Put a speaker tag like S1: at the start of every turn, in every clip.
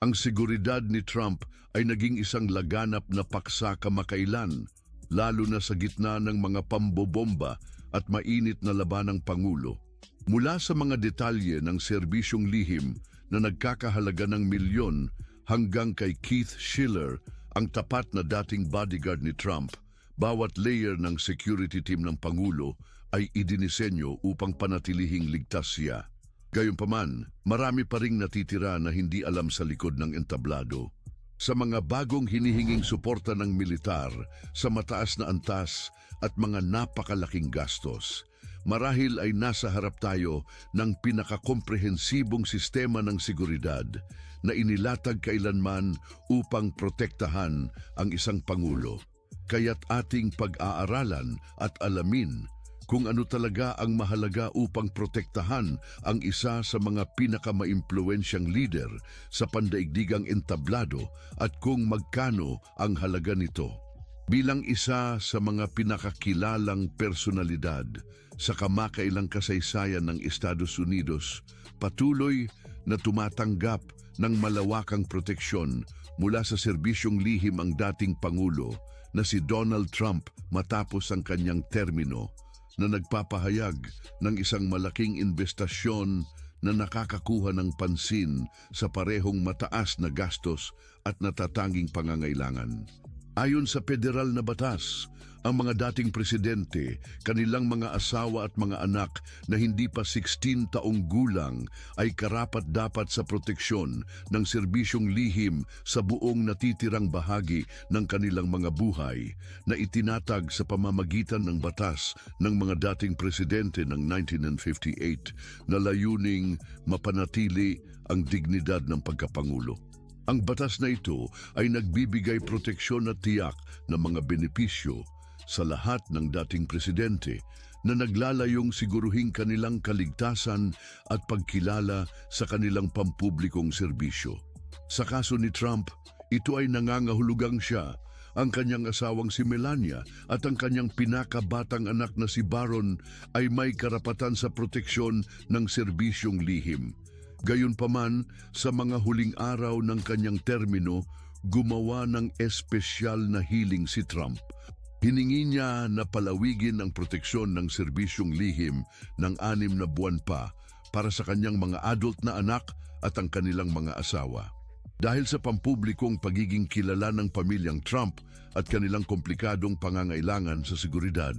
S1: Ang seguridad ni Trump ay naging isang laganap na paksa kamakailan, lalo na sa gitna ng mga pambobomba at mainit na labanang Pangulo. Mula sa mga detalye ng serbisyong lihim na nagkakahalaga ng milyon hanggang kay Keith Schiller, ang tapat na dating bodyguard ni Trump, bawat layer ng security team ng Pangulo ay idinisenyo upang panatilihing ligtas siya. Gayunpaman, marami pa ring natitira na hindi alam sa likod ng entablado. Sa mga bagong hinihinging suporta ng militar, sa mataas na antas at mga napakalaking gastos, marahil ay nasa harap tayo ng pinakakomprehensibong sistema ng seguridad na inilatag kailanman upang protektahan ang isang Pangulo. Kaya't ating pag-aaralan at alamin kung ano talaga ang mahalaga upang protektahan ang isa sa mga pinakamaimpluwensyang leader sa pandaigdigang entablado at kung magkano ang halaga nito. Bilang isa sa mga pinakakilalang personalidad sa kamakailang kasaysayan ng Estados Unidos, patuloy na tumatanggap ng malawakang proteksyon mula sa serbisyong lihim ang dating Pangulo na si Donald Trump matapos ang kanyang termino, na nagpapahayag ng isang malaking investasyon na nakakakuha ng pansin sa parehong mataas na gastos at natatanging pangangailangan. Ayon sa federal na batas, ang mga dating presidente, kanilang mga asawa at mga anak na hindi pa 16 taong gulang ay karapat-dapat sa proteksyon ng serbisyong lihim sa buong natitirang bahagi ng kanilang mga buhay na itinatag sa pamamagitan ng batas ng mga dating presidente ng 1958 na layuning mapanatili ang dignidad ng pagkapangulo. Ang batas na ito ay nagbibigay proteksyon at tiyak ng mga benepisyo sa lahat ng dating presidente na naglalayong siguruhing kanilang kaligtasan at pagkilala sa kanilang pampublikong serbisyo. Sa kaso ni Trump, ito ay nangangahulugang siya, ang kanyang asawang si Melania at ang kanyang pinakabatang anak na si Baron ay may karapatan sa proteksyon ng serbisyong lihim. Gayunpaman, sa mga huling araw ng kanyang termino, gumawa ng espesyal na hiling si Trump. Hiningi niya na palawigin ang proteksyon ng serbisyong lihim ng 6 na buwan pa para sa kanyang mga adult na anak at ang kanilang mga asawa. Dahil sa pampublikong pagiging kilala ng pamilyang Trump at kanilang komplikadong pangangailangan sa seguridad,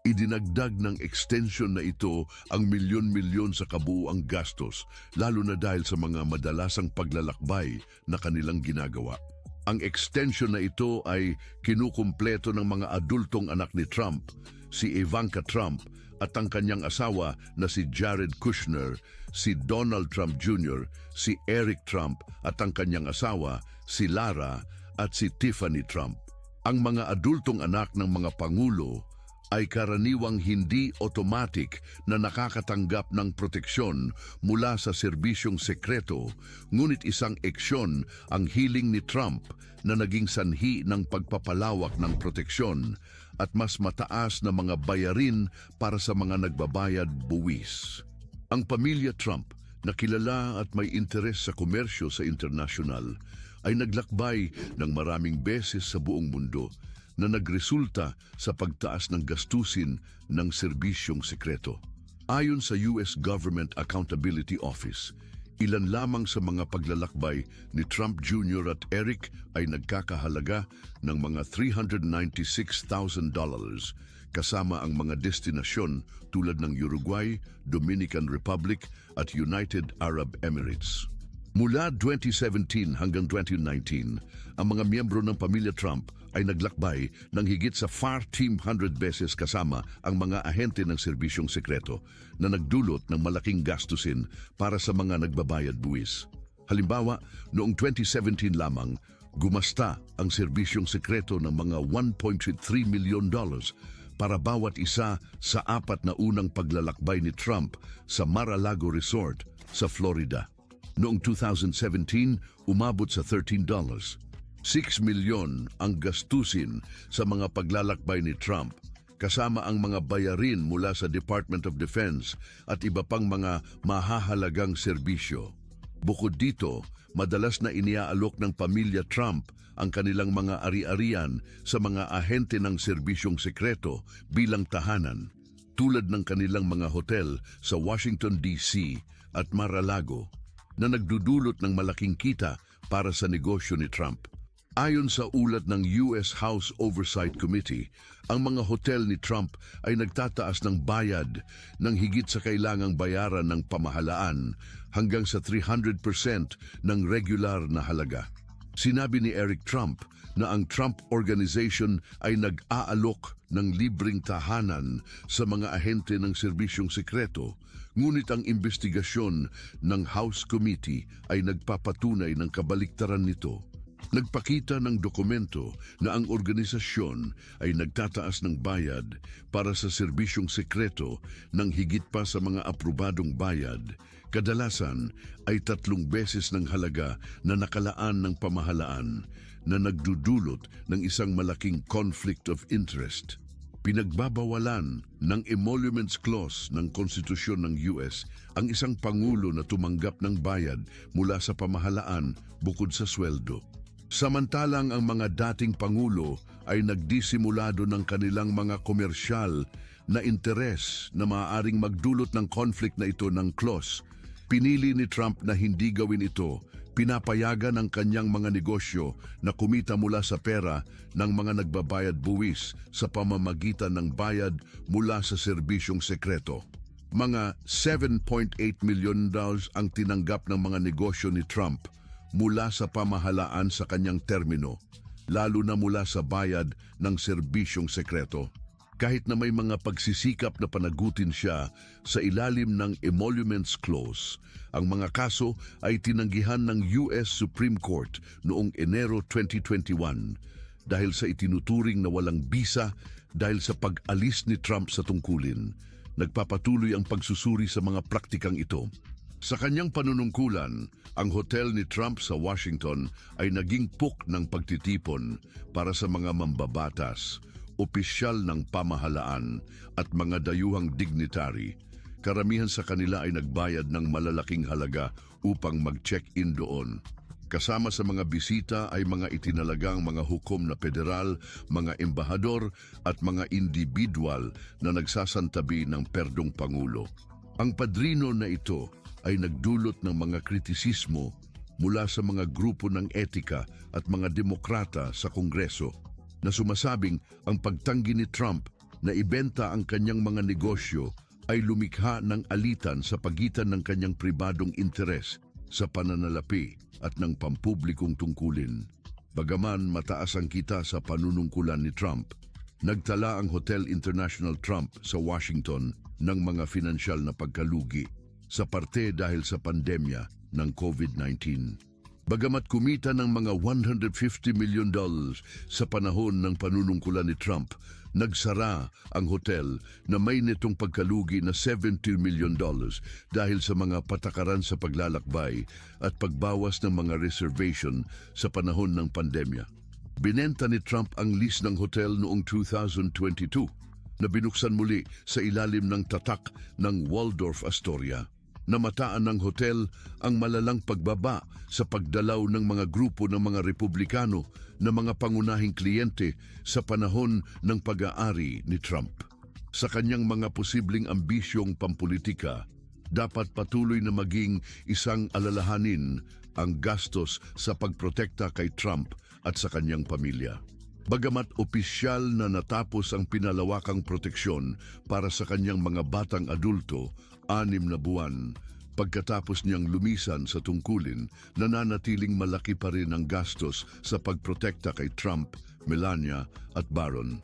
S1: idinagdag ng extension na ito ang milyon-milyon sa kabuuang gastos, lalo na dahil sa mga madalasang paglalakbay na kanilang ginagawa. Ang extension na ito ay kinukumpleto ng mga adultong anak ni Trump, si Ivanka Trump at ang kanyang asawa na si Jared Kushner, si Donald Trump Jr., si Eric Trump at ang kanyang asawa, si Lara at si Tiffany Trump. Ang mga adultong anak ng mga pangulo ay karaniwang hindi automatic na nakakatanggap ng proteksyon mula sa serbisyong sekreto, ngunit isang eksyon ang hiling ni Trump na naging sanhi ng pagpapalawak ng proteksyon at mas mataas na mga bayarin para sa mga nagbabayad buwis. Ang pamilya Trump, na kilala at may interes sa komersyo sa internasyonal, ay naglakbay ng maraming beses sa buong mundo na nagresulta sa pagtaas ng gastusin ng serbisyong sekreto. Ayon sa US Government Accountability Office, ilan lamang sa mga paglalakbay ni Trump Jr. at Eric ay nagkakahalaga ng mga $396,000 kasama ang mga destinasyon tulad ng Uruguay, Dominican Republic at United Arab Emirates. Mula 2017 hanggang 2019, ang mga miyembro ng pamilya Trump ay naglakbay ng higit sa 100 beses kasama ang mga ahente ng serbisyong sekreto na nagdulot ng malaking gastusin para sa mga nagbabayad buwis. Halimbawa, noong 2017 lamang, gumasta ang serbisyong sekreto ng mga $1.3 milyon para bawat isa sa 4 na unang paglalakbay ni Trump sa Mar-a-Lago Resort sa Florida. Noong 2017, umabot sa $13. 6 milyon ang gastusin sa mga paglalakbay ni Trump, kasama ang mga bayarin mula sa Department of Defense at iba pang mga mahahalagang serbisyo. Bukod dito, madalas na iniaalok ng pamilya Trump ang kanilang mga ari-arian sa mga ahente ng serbisyong sekreto bilang tahanan, tulad ng kanilang mga hotel sa Washington, D.C. at Mar-a-Lago, na nagdudulot ng malaking kita para sa negosyo ni Trump. Ayon sa ulat ng US House Oversight Committee, ang mga hotel ni Trump ay nagtataas ng bayad ng higit sa kailangang bayaran ng pamahalaan hanggang sa 300% ng regular na halaga. Sinabi ni Eric Trump na ang Trump Organization ay nag-aalok ng libreng tahanan sa mga ahente ng serbisyong sekreto, ngunit ang investigasyon ng House Committee ay nagpapatunay ng kabaliktaran nito. Nagpakita ng dokumento na ang organisasyon ay nagtataas ng bayad para sa serbisyong sekreto ng higit pa sa mga aprobadong bayad. Kadalasan ay 3 beses ng halaga na nakalaan ng pamahalaan, na nagdudulot ng isang malaking conflict of interest. Pinagbabawalan ng Emoluments Clause ng Konstitusyon ng US ang isang pangulo na tumanggap ng bayad mula sa pamahalaan bukod sa sweldo. Samantalang ang mga dating pangulo ay nagdisimulado ng kanilang mga komersyal na interes na maaaring magdulot ng conflict na ito ng clause. Pinili ni Trump na hindi gawin ito. Pinapayagan ang kanyang mga negosyo na kumita mula sa pera ng mga nagbabayad buwis sa pamamagitan ng bayad mula sa serbisyong sekreto. Mga $7.8 million ang tinanggap ng mga negosyo ni Trump mula sa pamahalaan sa kanyang termino, lalo na mula sa bayad ng serbisyong sekreto. Kahit na may mga pagsisikap na panagutin siya sa ilalim ng Emoluments Clause, ang mga kaso ay tinanggihan ng US Supreme Court noong Enero 2021 dahil sa itinuturing na walang bisa dahil sa pag-alis ni Trump sa tungkulin. Nagpapatuloy ang pagsusuri sa mga praktikang ito. Sa kanyang panunungkulan, ang hotel ni Trump sa Washington ay naging puk ng pagtitipon para sa mga mambabatas, opisyal ng pamahalaan at mga dayuhang dignitary. Karamihan sa kanila ay nagbayad ng malalaking halaga upang mag-check-in doon. Kasama sa mga bisita ay mga itinalagang mga hukom na federal, mga embahador at mga individual na nagsasantabi ng perdong pangulo. Ang padrino na ito ay nagdulot ng mga kritisismo mula sa mga grupo ng etika at mga demokrata sa Kongreso na sumasabing ang pagtanggi ni Trump na ibenta ang kanyang mga negosyo ay lumikha ng alitan sa pagitan ng kanyang pribadong interes sa pananalapi at ng pampublikong tungkulin. Bagaman mataas ang kita sa panunungkulan ni Trump, nagtala ang Hotel International Trump sa Washington ng mga finansyal na pagkalugi sa parte dahil sa pandemya ng COVID-19. Bagamat kumita ng mga $150 million sa panahon ng panunungkulan ni Trump, nagsara ang hotel na may nitong pagkalugi na $70 million dahil sa mga patakaran sa paglalakbay at pagbawas ng mga reservation sa panahon ng pandemya. Binenta ni Trump ang lease ng hotel noong 2022 na binuksan muli sa ilalim ng tatak ng Waldorf Astoria. Namataan ng hotel ang malalang pagbaba sa pagdalaw ng mga grupo ng mga Republikano na mga pangunahing kliyente sa panahon ng pag-aari ni Trump. Sa kanyang mga posibleng ambisyong pampolitika, dapat patuloy na maging isang alalahanin ang gastos sa pagprotekta kay Trump at sa kanyang pamilya. Bagamat opisyal na natapos ang pinalawakang proteksyon para sa kanyang mga batang adulto, 6 na buwan, pagkatapos niyang lumisan sa tungkulin, nananatiling malaki pa rin ang gastos sa pagprotekta kay Trump, Melania at Barron.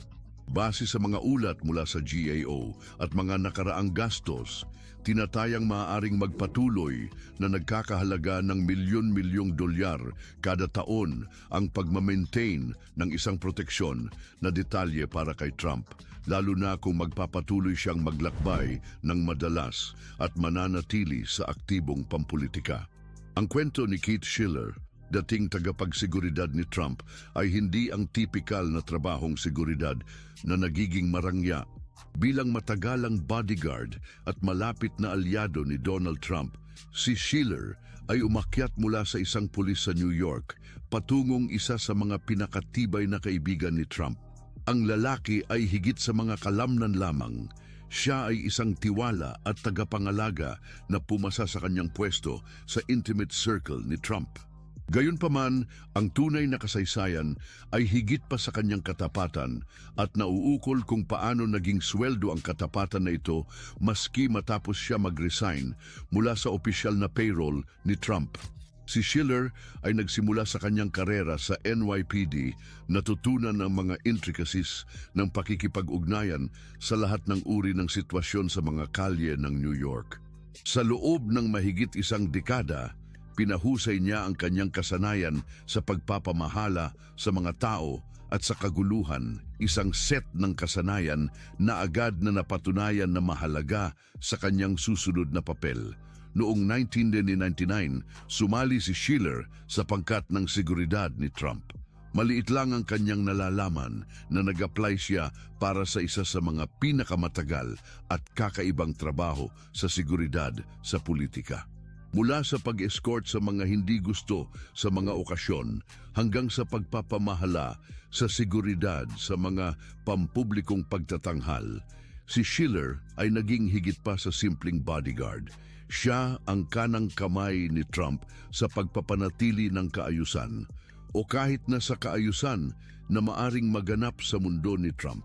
S1: Base sa mga ulat mula sa GAO at mga nakaraang gastos, tinatayang maaaring magpatuloy na nagkakahalaga ng milyon-milyong dolyar kada taon ang pagmamaintain ng isang proteksyon na detalye para kay Trump, lalo na kung magpapatuloy siyang maglakbay ng madalas at mananatili sa aktibong pampulitika. Ang kwento ni Keith Schiller, dating tagapagseguridad ni Trump, ay hindi ang tipikal na trabahong seguridad na nagiging marangya. Bilang matagalang bodyguard at malapit na alyado ni Donald Trump, si Schiller ay umakyat mula sa isang pulis sa New York patungong isa sa mga pinakatibay na kaibigan ni Trump. Ang lalaki ay higit sa mga kalamnan lamang. Siya ay isang tiwala at tagapangalaga na pumasa sa kanyang pwesto sa intimate circle ni Trump. Gayunpaman, ang tunay na kasaysayan ay higit pa sa kanyang katapatan at nauukol kung paano naging sweldo ang katapatan na ito maski matapos siya mag-resign mula sa opisyal na payroll ni Trump. Si Schiller ay nagsimula sa kanyang karera sa NYPD, natutunan ang mga intricacies ng pakikipag-ugnayan sa lahat ng uri ng sitwasyon sa mga kalye ng New York. Sa loob ng mahigit isang dekada, pinahusay niya ang kanyang kasanayan sa pagpapamahala sa mga tao at sa kaguluhan, isang set ng kasanayan na agad na napatunayan na mahalaga sa kanyang susunod na papel. Noong 1999, sumali si Schiller sa pangkat ng seguridad ni Trump. Maliit lang ang kanyang nalalaman na nag-apply siya para sa isa sa mga pinakamatagal at kakaibang trabaho sa seguridad sa politika. Mula sa pag-escort sa mga hindi gusto sa mga okasyon hanggang sa pagpapamahala sa seguridad sa mga pampublikong pagtatanghal, si Schiller ay naging higit pa sa simpleng bodyguard. Siya ang kanang kamay ni Trump sa pagpapanatili ng kaayusan o kahit na sa kaayusan na maaring maganap sa mundo ni Trump.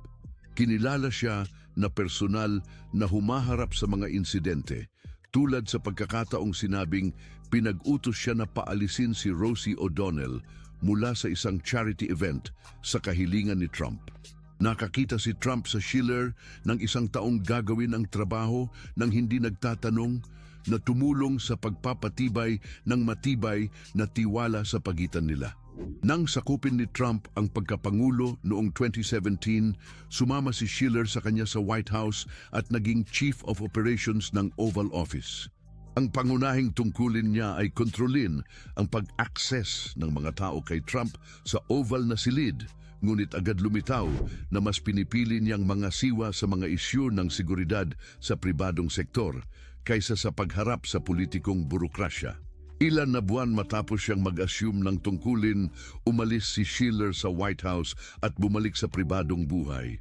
S1: Kinilala siya na personal na humaharap sa mga insidente tulad sa pagkakataong sinabing pinag-utos siya na paalisin si Rosie O'Donnell mula sa isang charity event sa kahilingan ni Trump. Nakakita si Trump sa Schiller ng isang taong gagawin ang trabaho ng hindi nagtatanong na tumulong sa pagpapatibay ng matibay na tiwala sa pagitan nila. Nang sakupin ni Trump ang pagkapangulo noong 2017, sumama si Schiller sa kanya sa White House at naging Chief of Operations ng Oval Office. Ang pangunahing tungkulin niya ay kontrolin ang pag-access ng mga tao kay Trump sa Oval na silid, ngunit agad lumitaw na mas pinipili niyang mga siwa sa mga isyu ng seguridad sa pribadong sektor kaysa sa pagharap sa politikong burokrasya. Ilan na buwan matapos siyang mag-assume ng tungkulin, umalis si Schiller sa White House at bumalik sa pribadong buhay.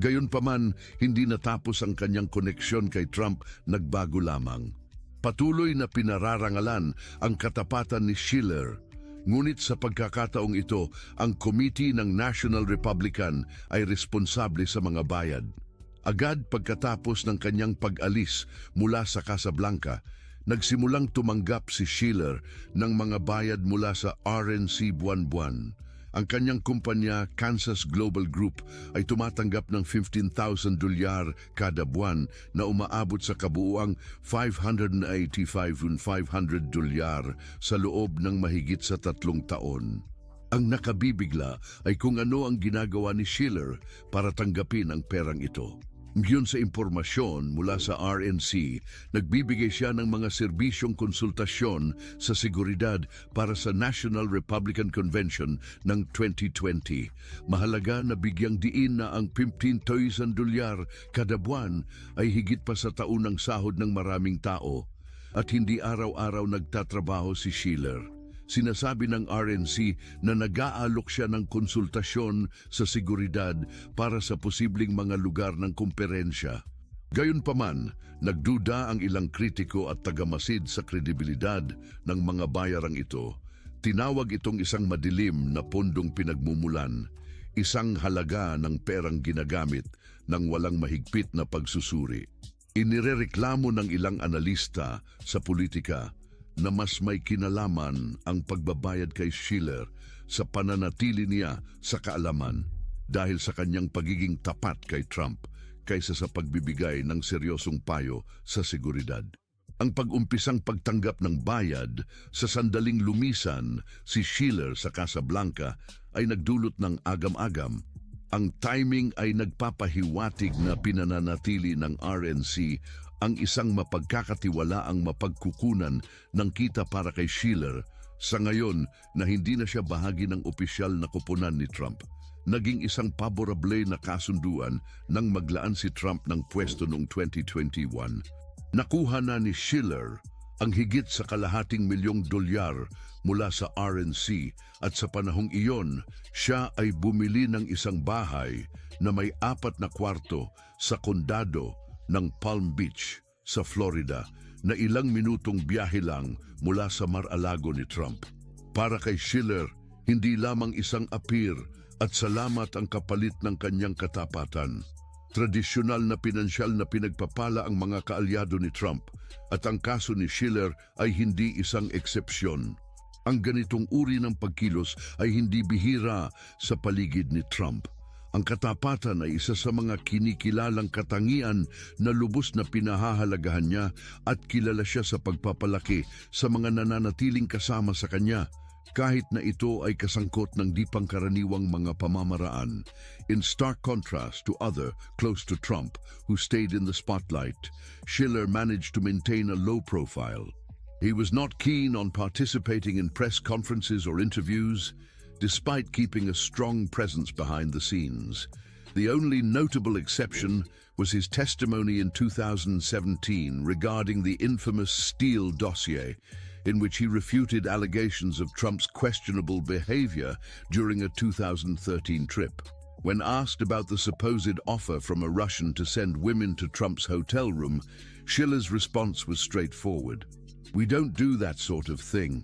S1: Gayunpaman, hindi natapos ang kanyang koneksyon kay Trump, nagbago lamang. Patuloy na pinararangalan ang katapatan ni Schiller. Ngunit sa pagkakataong ito, ang Committee ng National Republican ay responsable sa mga bayad. Agad pagkatapos ng kanyang pag-alis mula sa Casablanca, nagsimulang tumanggap si Schiller ng mga bayad mula sa RNC buwan-buwan. Ang kanyang kumpanya, Kansas Global Group, ay tumatanggap ng $15,000 kada buwan na umaabot sa kabuuang $585,500 sa loob ng mahigit sa 3 taon. Ang nakabibigla ay kung ano ang ginagawa ni Schiller para tanggapin ang perang ito. Giyon sa impormasyon mula sa RNC, nagbibigay siya ng mga serbisyong konsultasyon sa seguridad para sa National Republican Convention ng 2020. Mahalaga na bigyang diin na ang $15,000 kada buwan ay higit pa sa taunang sahod ng maraming tao at hindi araw-araw nagtatrabaho si Schiller. Sinasabi ng RNC na nag-aalok siya ng konsultasyon sa seguridad para sa posibleng mga lugar ng kumperensya. Gayunpaman, nagduda ang ilang kritiko at tagamasid sa kredibilidad ng mga bayarang ito. Tinawag itong isang madilim na pondong pinagmumulan, isang halaga ng perang ginagamit ng walang mahigpit na pagsusuri. Inirereklamo ng ilang analista sa politika na mas may kinalaman ang pagbabayad kay Schiller sa pananatili niya sa kaalaman dahil sa kanyang pagiging tapat kay Trump kaysa sa pagbibigay ng seryosong payo sa seguridad. Ang pag-umpisang pagtanggap ng bayad sa sandaling lumisan si Schiller sa Casablanca ay nagdulot ng agam-agam. Ang timing ay nagpapahiwatig na pinananatili ng RNC ang isang mapagkakatiwalaang mapagkukunan ng kita para kay Schiller sa ngayon na hindi na siya bahagi ng opisyal na koponan ni Trump. Naging isang paborable na kasunduan nang maglaan si Trump ng pwesto noong 2021. Nakuha na ni Schiller ang higit sa $250,000 mula sa RNC at sa panahong iyon, siya ay bumili ng isang bahay na may 4 na kwarto sa kondado ng Palm Beach sa Florida na ilang minutong biyahe lang mula sa Mar-a-Lago ni Trump. Para kay Schiller, hindi lamang isang appear at salamat ang kapalit ng kanyang katapatan. Tradisyonal na pinansyal na pinagpapala ang mga kaalyado ni Trump at ang kaso ni Schiller ay hindi isang eksepsyon. Ang ganitong uri ng pagkilos ay hindi bihira sa paligid ni Trump. Ang katapatan ay isa sa mga kinikilalang katangian na lubos na pinahahalagahan niya at kilala siya sa pagpapalaki sa mga nananatiling kasama sa kanya, kahit na ito ay kasangkot ng di pangkaraniwang mga pamamaraan. In stark contrast to other close to Trump who stayed in the spotlight, Schiller managed to maintain a low profile. He was not keen on participating in press conferences or interviews, despite keeping a strong presence behind the scenes. The only notable exception was his testimony in 2017 regarding the infamous Steele dossier, in which he refuted allegations of Trump's questionable behavior during a 2013 trip. When asked about the supposed offer from a Russian to send women to Trump's hotel room, Schiller's response was straightforward. "We don't do that sort of thing."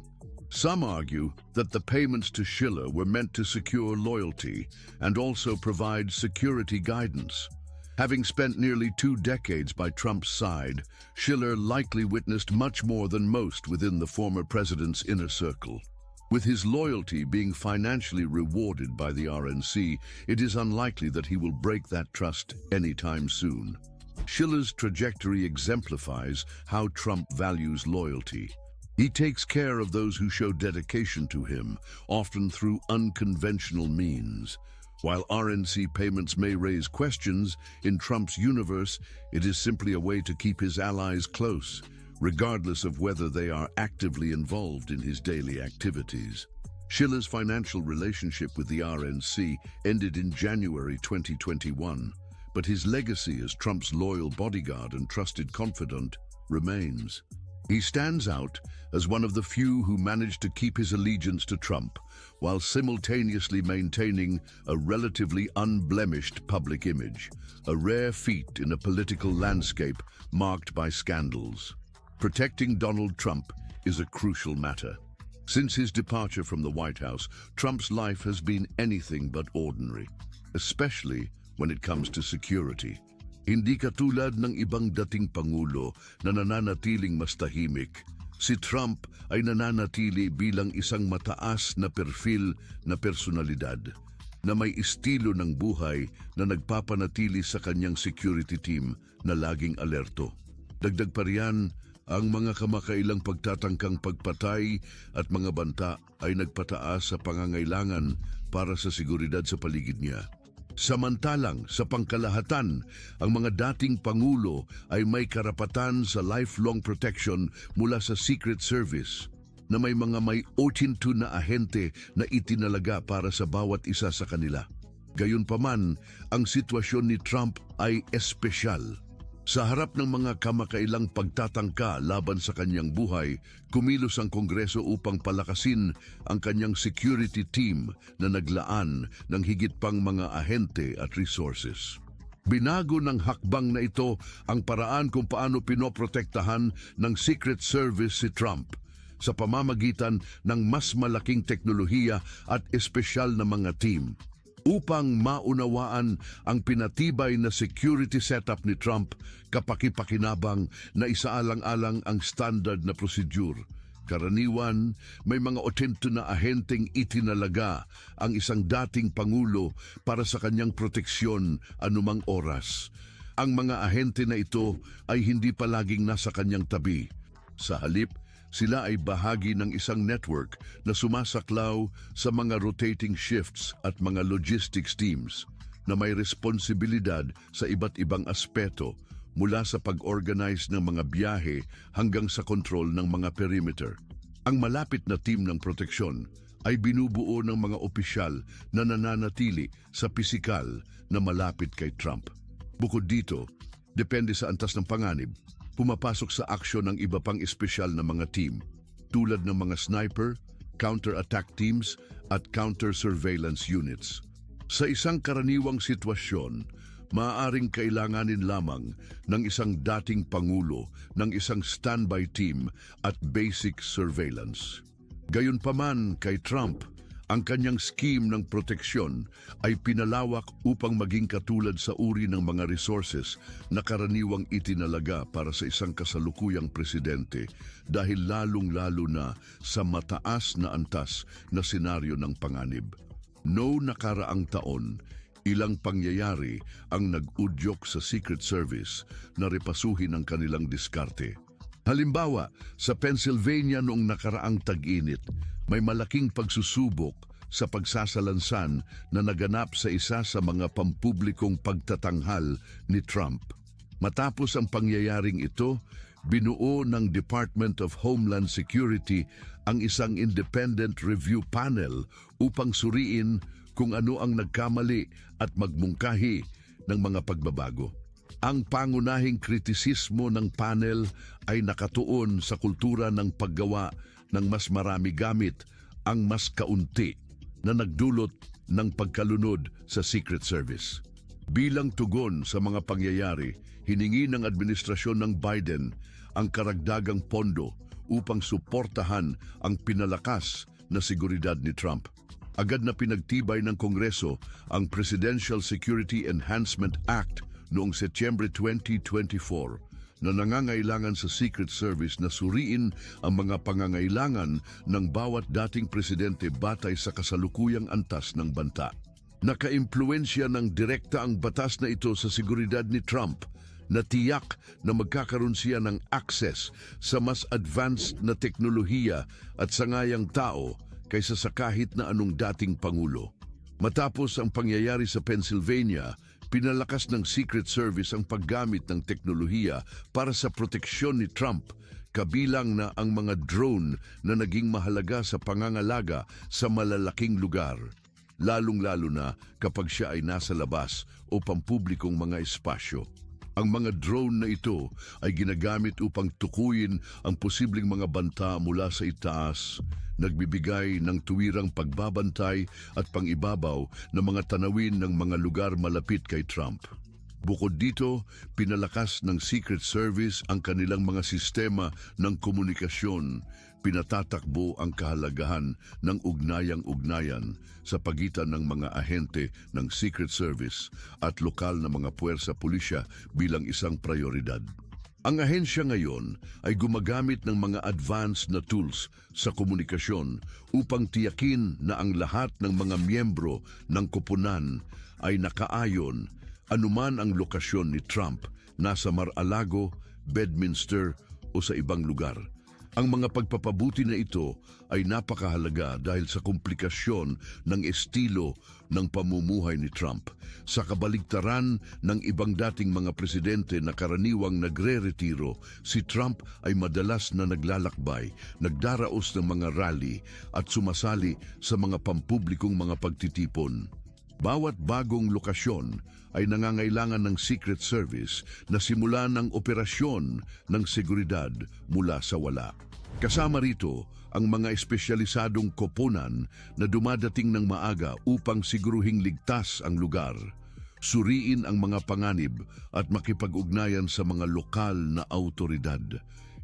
S1: Some argue that the payments to Schiller were meant to secure loyalty and also provide security guidance. Having spent nearly 2 decades by Trump's side, Schiller likely witnessed much more than most within the former president's inner circle. With his loyalty being financially rewarded by the RNC, it is unlikely that he will break that trust anytime soon. Schiller's trajectory exemplifies how Trump values loyalty. He takes care of those who show dedication to him, often through unconventional means. While RNC payments may raise questions, in Trump's universe, it is simply a way to keep his allies close, regardless of whether they are actively involved in his daily activities. Schiller's financial relationship with the RNC ended in January 2021, but his legacy as Trump's loyal bodyguard and trusted confidant remains. He stands out as one of the few who managed to keep his allegiance to Trump while simultaneously maintaining a relatively unblemished public image, a rare feat in a political landscape marked by scandals. Protecting Donald Trump is a crucial matter. Since his departure from the White House, Trump's life has been anything but ordinary, especially when it comes to security. Hindi katulad ng ibang dating pangulo na nananatiling mas tahimik, si Trump ay nananatili bilang isang mataas na perfil na personalidad na may estilo ng buhay na nagpapanatili sa kanyang security team na laging alerto. Dagdag pa riyan, ang mga kamakailang pagtatangkang pagpatay at mga banta ay nagpataas sa pangangailangan para sa seguridad sa paligid niya. Samantalang sa pangkalahatan, ang mga dating pangulo ay may karapatan sa lifelong protection mula sa Secret Service na may mga may 82 na ahente na itinalaga para sa bawat isa sa kanila. Gayunpaman, ang sitwasyon ni Trump ay espesyal. Sa harap ng mga kamakailang pagtatangka laban sa kanyang buhay, kumilos ang Kongreso upang palakasin ang kanyang security team na naglaan ng higit pang mga ahente at resources. Binago ng hakbang na ito ang paraan kung paano pinoprotektahan ng Secret Service si Trump sa pamamagitan ng mas malaking teknolohiya at espesyal na mga team. Upang maunawaan ang pinatibay na security setup ni Trump, kapakipakinabang na isaalang-alang ang standard na prosedur. Karaniwan, may mga 80 na ahenteng itinalaga ang isang dating pangulo para sa kanyang proteksyon anumang oras. Ang mga ahente na ito ay hindi palaging nasa kanyang tabi. Sa halip, sila ay bahagi ng isang network na sumasaklaw sa mga rotating shifts at mga logistics teams na may responsibilidad sa iba't ibang aspeto mula sa pag-organize ng mga biyahe hanggang sa kontrol ng mga perimeter. Ang malapit na team ng proteksyon ay binubuo ng mga opisyal na nananatili sa pisikal na malapit kay Trump. Bukod dito, depende sa antas ng panganib, pumapasok sa aksyon ng iba pang espesyal na mga team tulad ng mga sniper, counter-attack teams at counter-surveillance units. Sa isang karaniwang sitwasyon, maaaring kailanganin lamang ng isang dating pangulo ng isang standby team at basic surveillance. Gayunpaman kay Trump, ang kanyang scheme ng proteksyon ay pinalawak upang maging katulad sa uri ng mga resources na karaniwang itinalaga para sa isang kasalukuyang presidente dahil lalong-lalo na sa mataas na antas na senaryo ng panganib. Nakaraang taon, ilang pangyayari ang nag-udyok sa Secret Service na repasuhin ang kanilang diskarte. Halimbawa, sa Pennsylvania noong nakaraang tag-init, may malaking pagsusubok sa pagsasalansan na naganap sa isa sa mga pampublikong pagtatanghal ni Trump. Matapos ang pangyayaring ito, binuo ng Department of Homeland Security ang isang independent review panel upang suriin kung ano ang nagkamali at magmungkahi ng mga pagbabago. Ang pangunahing kritisismo ng panel ay nakatuon sa kultura ng paggawa ng mas marami gamit ang mas kaunti na nagdulot ng pagkalunod sa Secret Service. Bilang tugon sa mga pangyayari, hiningi ng administrasyon ng Biden ang karagdagang pondo upang suportahan ang pinalakas na seguridad ni Trump. Agad na pinagtibay ng Kongreso ang Presidential Security Enhancement Act noong Setyembre 2024 na nangangailangan sa Secret Service na suriin ang mga pangangailangan ng bawat dating presidente batay sa kasalukuyang antas ng banta. Nakaimpluwensya ng direkta ang batas na ito sa seguridad ni Trump na tiyak na magkakaroon siya ng access sa mas advanced na teknolohiya at sangayang tao kaysa sa kahit na anong dating pangulo. Matapos ang pangyayari sa Pennsylvania, pinalakas ng Secret Service ang paggamit ng teknolohiya para sa proteksyon ni Trump, kabilang na ang mga drone na naging mahalaga sa pangangalaga sa malalaking lugar, lalong-lalo na kapag siya ay nasa labas o pampublikong mga espasyo. Ang mga drone na ito ay ginagamit upang tukuyin ang posibleng mga banta mula sa itaas, nagbibigay ng tuwirang pagbabantay at pangibabaw ng mga tanawin ng mga lugar malapit kay Trump. Bukod dito, pinalakas ng Secret Service ang kanilang mga sistema ng komunikasyon. Pinatatakbo ang kahalagahan ng ugnayang-ugnayan sa pagitan ng mga ahente ng Secret Service at lokal na mga puwersa pulisya bilang isang prioridad. Ang ahensya ngayon ay gumagamit ng mga advanced na tools sa komunikasyon upang tiyakin na ang lahat ng mga miyembro ng koponan ay nakaayon anuman ang lokasyon ni Trump, nasa Mar-a-Lago, Bedminster o sa ibang lugar. Ang mga pagpapabuti na ito ay napakahalaga dahil sa komplikasyon ng estilo ng pamumuhay ni Trump. Sa kabaligtaran ng ibang dating mga presidente na karaniwang nagre-retiro, si Trump ay madalas na naglalakbay, nagdaraos ng mga rally at sumasali sa mga pampublikong mga pagtitipon. Bawat bagong lokasyon ay nangangailangan ng Secret Service na simulan ng operasyon ng seguridad mula sa wala. Kasama rito ang mga espesyalisadong koponan na dumadating ng maaga upang siguruhing ligtas ang lugar, suriin ang mga panganib at makipag-ugnayan sa mga lokal na autoridad.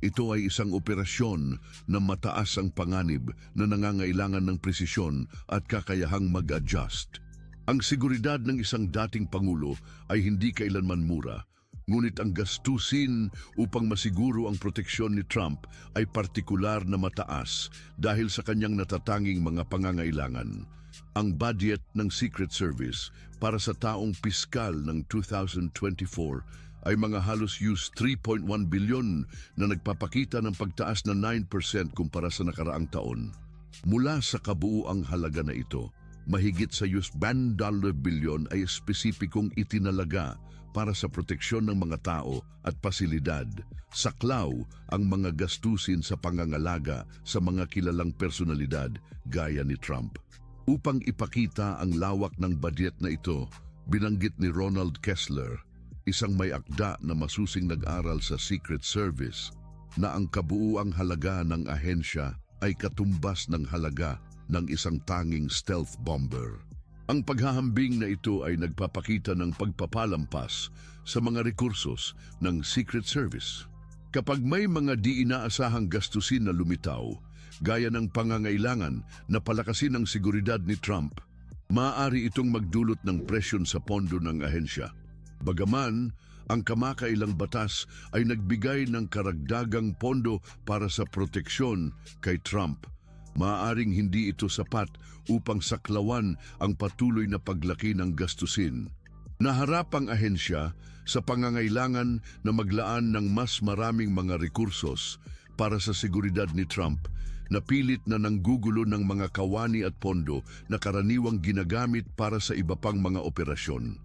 S1: Ito ay isang operasyon na mataas ang panganib na nangangailangan ng presisyon at kakayahang mag-adjust. Ang seguridad ng isang dating pangulo ay hindi kailanman mura, ngunit ang gastusin upang masiguro ang proteksyon ni Trump ay partikular na mataas dahil sa kanyang natatanging mga pangangailangan. Ang budget ng Secret Service para sa taong piskal ng 2024 ay mga halos $3.1 bilyon na nagpapakita ng pagtaas na 9% kumpara sa nakaraang taon. Mula sa kabuuang halaga na ito, mahigit sa $1 bilyon ay espesipikong itinalaga para sa proteksyon ng mga tao at pasilidad. Saklaw ang mga gastusin sa pangangalaga sa mga kilalang personalidad gaya ni Trump. Upang ipakita ang lawak ng budget na ito, binanggit ni Ronald Kessler, isang may akda na masusing nag-aral sa Secret Service na ang kabuuang halaga ng ahensya ay katumbas ng halaga ng isang tanging stealth bomber. Ang paghahambing na ito ay nagpapakita ng pagpapalampas sa mga rekursos ng Secret Service. Kapag may mga di inaasahang gastusin na lumitaw, gaya ng pangangailangan na palakasin ang seguridad ni Trump, maaari itong magdulot ng presyon sa pondo ng ahensya. Bagaman, ang kamakailang batas ay nagbigay ng karagdagang pondo para sa proteksyon kay Trump, maaaring hindi ito sapat upang saklawan ang patuloy na paglaki ng gastusin. Naharap ang ahensya sa pangangailangan na maglaan ng mas maraming mga rekursos para sa seguridad ni Trump, na pilit na nanggugulo ng mga kawani at pondo na karaniwang ginagamit para sa iba pang mga operasyon.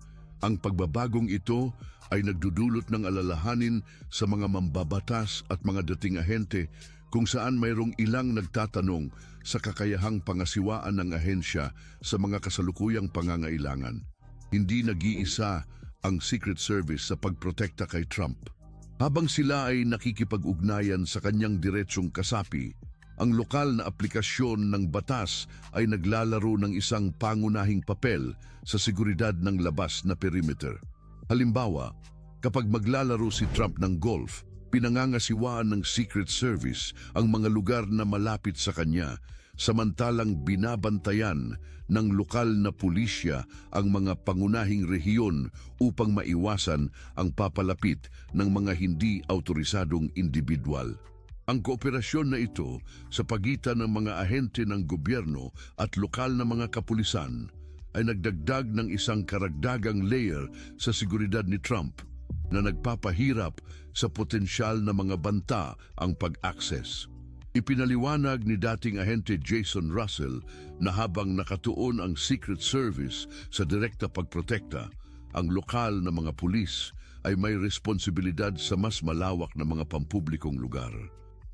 S1: Ang pagbabagong ito ay nagdudulot ng alalahanin sa mga mambabatas at mga dating ahente, kung saan mayroong ilang nagtatanong sa kakayahang pangasiwaan ng ahensya sa mga kasalukuyang pangangailangan. Hindi nag-iisa ang Secret Service sa pagprotekta kay Trump. Habang sila ay nakikipag-ugnayan sa kanyang diretsong kasapi, ang lokal na aplikasyon ng batas ay naglalaro ng isang pangunahing papel sa seguridad ng labas na perimeter. Halimbawa, kapag maglalaro si Trump ng golf, pinangangasiwaan ng Secret Service ang mga lugar na malapit sa kanya, samantalang binabantayan ng lokal na pulisya ang mga pangunahing rehiyon upang maiwasan ang papalapit ng mga hindi autorisadong individual. Ang kooperasyon na ito sa pagitan ng mga ahente ng gobyerno at lokal na mga kapulisan ay nagdagdag ng isang karagdagang layer sa seguridad ni Trump, na nagpapahirap sa potensyal na mga banta ang pag-access. Ipinaliwanag ni dating ahente Jason Russell na habang nakatuon ang Secret Service sa direkta pagprotekta, ang lokal na mga pulis ay may responsibilidad sa mas malawak na mga pampublikong lugar.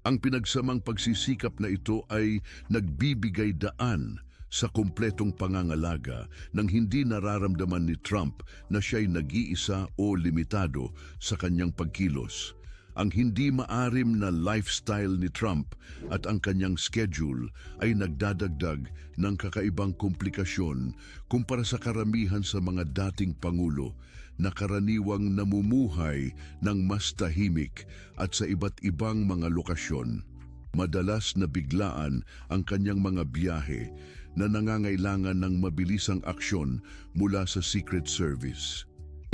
S1: Ang pinagsamang pagsisikap na ito ay nagbibigay daan sa kumpletong pangangalaga nang hindi nararamdaman ni Trump na siya'y nag-iisa o limitado sa kanyang pagkilos. Ang hindi maarim na lifestyle ni Trump at ang kanyang schedule ay nagdadagdag ng kakaibang komplikasyon kumpara sa karamihan sa mga dating pangulo na karaniwang namumuhay ng mas tahimik at sa iba't ibang mga lokasyon. Madalas na biglaan ang kanyang mga biyahe na nangangailangan ng mabilisang aksyon mula sa Secret Service.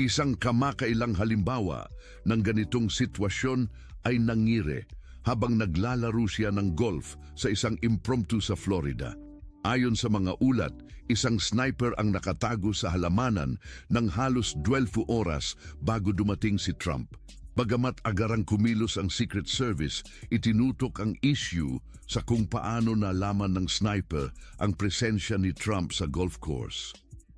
S1: Isang kamakailang halimbawa ng ganitong sitwasyon ay nangyari habang naglalaro siya ng golf sa isang impromptu sa Florida. Ayon sa mga ulat, isang sniper ang nakatago sa halamanan ng halos 12 oras bago dumating si Trump. Bagamat agarang kumilos ang Secret Service, itinutok ang issue sa kung paano nalaman ng sniper ang presensya ni Trump sa golf course.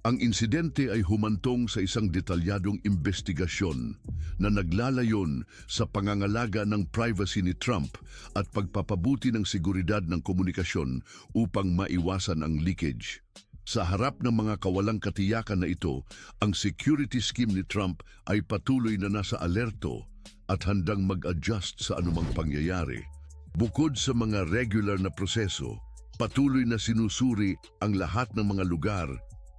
S1: Ang insidente ay humantong sa isang detalyadong investigasyon na naglalayon sa pangangalaga ng privacy ni Trump at pagpapabuti ng seguridad ng komunikasyon upang maiwasan ang leakage. Sa harap ng mga kawalang katiyakan na ito, ang security scheme ni Trump ay patuloy na nasa alerto at handang mag-adjust sa anumang pangyayari. Bukod sa mga regular na proseso, patuloy na sinusuri ang lahat ng mga lugar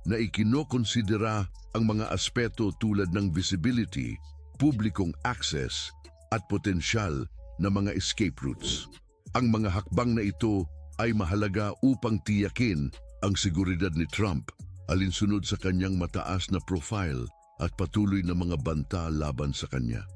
S1: na ikinokonsidera ang mga aspeto tulad ng visibility, publikong access at potensyal na mga escape routes. Ang mga hakbang na ito ay mahalaga upang tiyakin ang seguridad ni Trump alinsunod sa kanyang mataas na profile at patuloy na mga banta laban sa kanya.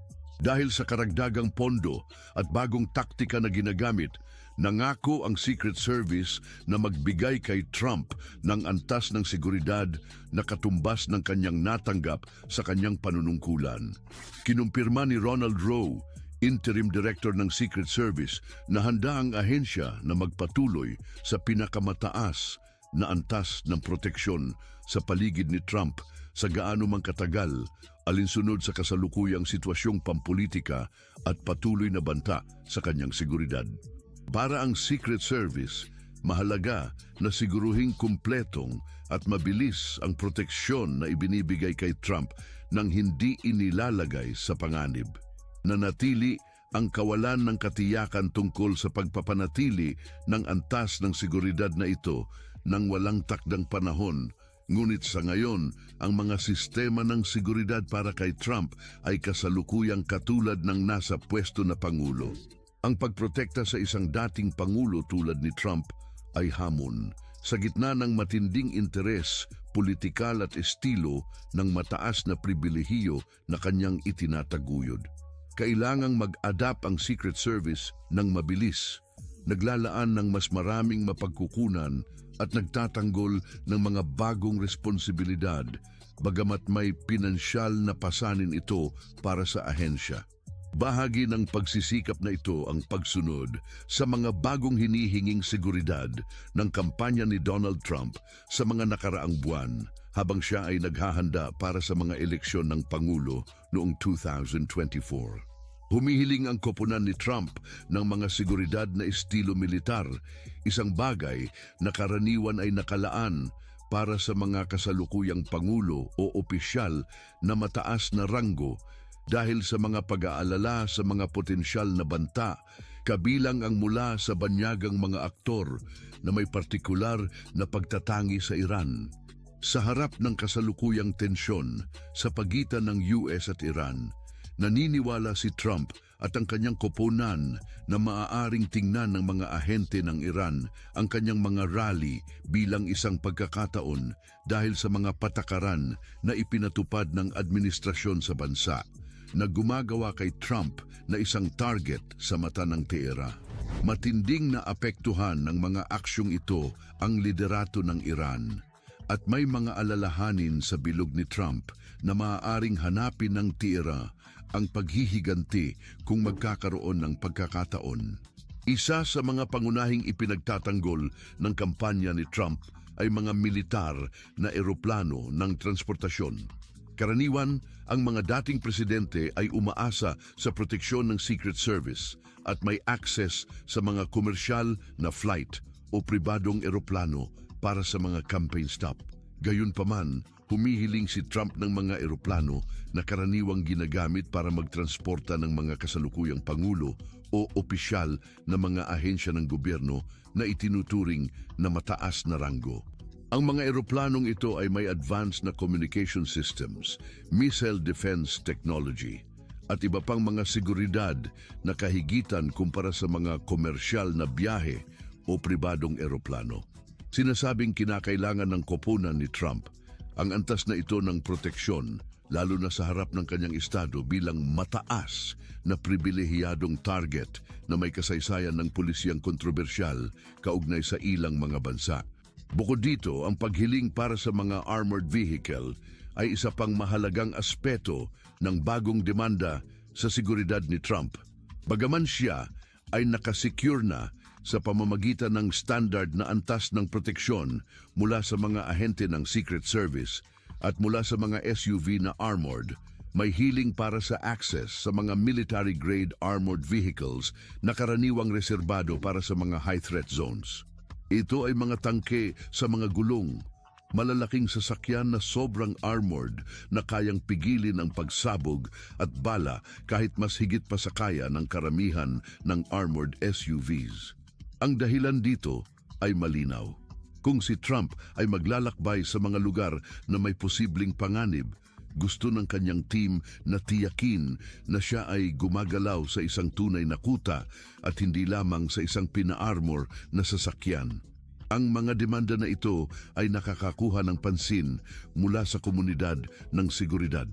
S1: Dahil sa karagdagang pondo at bagong taktika na ginagamit, nangako ang Secret Service na magbigay kay Trump ng antas ng seguridad na katumbas ng kanyang natanggap sa kanyang panunungkulan. Kinumpirma ni Ronald Rowe, Interim Director ng Secret Service, na handa ang ahensya na magpatuloy sa pinakamataas na antas ng proteksyon sa paligid ni Trump sa gaano mang katagal, alinsunod sa kasalukuyang sitwasyong pampolitika at patuloy na banta sa kanyang seguridad. Para ang Secret Service, Mahalaga na siguruhing kumpletong at mabilis ang proteksyon na ibinibigay kay Trump nang hindi inilalagay sa panganib. Nanatili ang kawalan ng katiyakan tungkol sa pagpapanatili ng antas ng seguridad na ito nang walang takdang panahon. Ngunit sa ngayon, ang mga sistema ng seguridad para kay Trump ay kasalukuyang katulad ng nasa pwesto na Pangulo. Ang pagprotekta sa isang dating Pangulo tulad ni Trump ay hamon sa gitna ng matinding interes, politikal at estilo ng mataas na pribilehiyo na kanyang itinataguyod. Kailangang mag-adapt ang Secret Service ng mabilis, naglalaan ng mas maraming mapagkukunan at nagtatanggol ng mga bagong responsibilidad, bagamat may pinansyal na pasanin ito para sa ahensya. Bahagi ng pagsisikap na ito ang pagsunod sa mga bagong hinihinging seguridad ng kampanya ni Donald Trump sa mga nakaraang buwan habang siya ay naghahanda para sa mga eleksyon ng Pangulo noong 2024. Humihiling ang koponan ni Trump ng mga seguridad na estilo militar, isang bagay na karaniwan ay nakalaan para sa mga kasalukuyang Pangulo o opisyal na mataas na ranggo dahil sa mga pag-aalala sa mga potensyal na banta, kabilang ang mula sa banyagang mga aktor na may partikular na pagtatangi sa Iran. Sa harap ng kasalukuyang tensyon sa pagitan ng US at Iran, naniniwala si Trump at ang kanyang koponan na maaaring tingnan ng mga ahente ng Iran ang kanyang mga rally bilang isang pagkakataon dahil sa mga patakaran na ipinatupad ng administrasyon sa bansa na gumagawa kay Trump na isang target sa mata ng Tehran. Matinding na apektuhan ng mga aksyong ito ang liderato ng Iran at may mga alalahanin sa bilog ni Trump na maaaring hanapin ng Tehran ang paghihiganti kung magkakaroon ng pagkakataon. Isa sa mga pangunahing ipinagtatanggol ng kampanya ni Trump ay mga militar na eroplano ng transportasyon. Karaniwan, ang mga dating presidente ay umaasa sa proteksyon ng Secret Service at may access sa mga komersyal na flight o pribadong eroplano para sa mga campaign stop. Gayunpaman, humihiling si Trump ng mga eroplano na karaniwang ginagamit para magtransporta ng mga kasalukuyang pangulo o opisyal na mga ahensya ng gobyerno na itinuturing na mataas na ranggo. Ang mga eroplanong ito ay may advanced na communication systems, missile defense technology, at iba pang mga seguridad na kahigitan kumpara sa mga komersyal na biyahe o pribadong eroplano. Sinasabing kinakailangan ng koponan ni Trump ang antas na ito ng proteksyon, lalo na sa harap ng kanyang estado bilang mataas na pribilehiyadong target na may kasaysayan ng pulisyang kontrobersyal kaugnay sa ilang mga bansa. Bukod dito, ang paghiling para sa mga armored vehicle ay isa pang mahalagang aspeto ng bagong demanda sa seguridad ni Trump. Bagaman siya ay nakasecure na sa pamamagitan ng standard na antas ng proteksyon mula sa mga ahente ng Secret Service at mula sa mga SUV na armored, may hiling para sa access sa mga military-grade armored vehicles na karaniwang reserbado para sa mga high-threat zones. Ito ay mga tangke sa mga gulong, malalaking sasakyan na sobrang armored na kayang pigilin ang pagsabog at bala kahit mas higit pa sa kaya ng karamihan ng armored SUVs. Ang dahilan dito ay malinaw. Kung si Trump ay maglalakbay sa mga lugar na may posibleng panganib, gusto ng kanyang team na tiyakin na siya ay gumagalaw sa isang tunay na kuta at hindi lamang sa isang pina-armor na sasakyan. Ang mga demanda na ito ay nakakakuha ng pansin mula sa komunidad ng seguridad.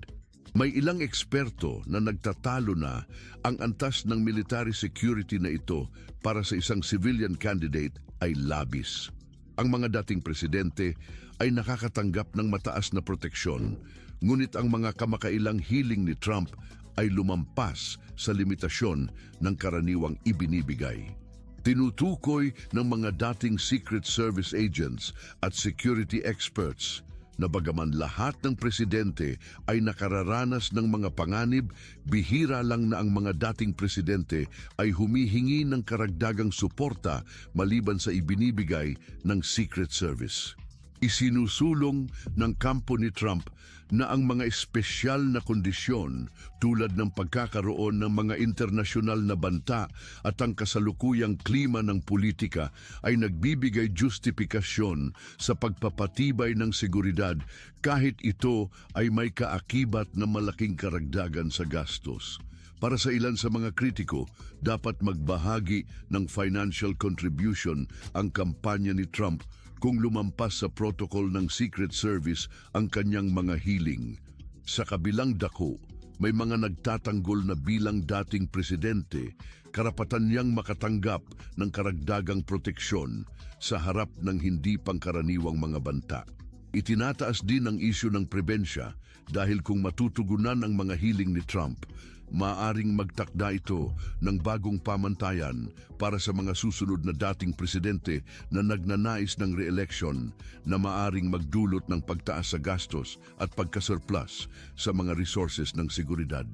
S1: May ilang eksperto na nagtatalo na ang antas ng military security na ito para sa isang civilian candidate ay labis. Ang mga dating presidente ay nakakatanggap ng mataas na proteksyon, ngunit ang mga kamakailang hiling ni Trump ay lumampas sa limitasyon ng karaniwang ibinibigay. Tinutukoy ng mga dating Secret Service agents at security experts na bagaman lahat ng presidente ay nakararanas ng mga panganib, bihira lang na ang mga dating presidente ay humihingi ng karagdagang suporta maliban sa ibinibigay ng Secret Service. Isinusulong ng kampo ni Trump na ang mga espesyal na kondisyon tulad ng pagkakaroon ng mga internasyonal na banta at ang kasalukuyang klima ng politika ay nagbibigay justifikasyon sa pagpapatibay ng seguridad kahit ito ay may kaakibat na malaking karagdagan sa gastos. Para sa ilan sa mga kritiko, dapat magbahagi ng financial contribution ang kampanya ni Trump kung lumampas sa protocol ng Secret Service ang kanyang mga hiling. Sa kabilang dako, may mga nagtatanggol na bilang dating presidente, karapatan niyang makatanggap ng karagdagang proteksyon sa harap ng hindi pangkaraniwang mga banta. Itinataas din ang isyu ng prebensya dahil kung matutugunan ang mga hiling ni Trump, maaring magtakda ito ng bagong pamantayan para sa mga susunod na dating presidente na nagnanais ng re-election na maaring magdulot ng pagtaas sa gastos at pagkasurplus sa mga resources ng seguridad.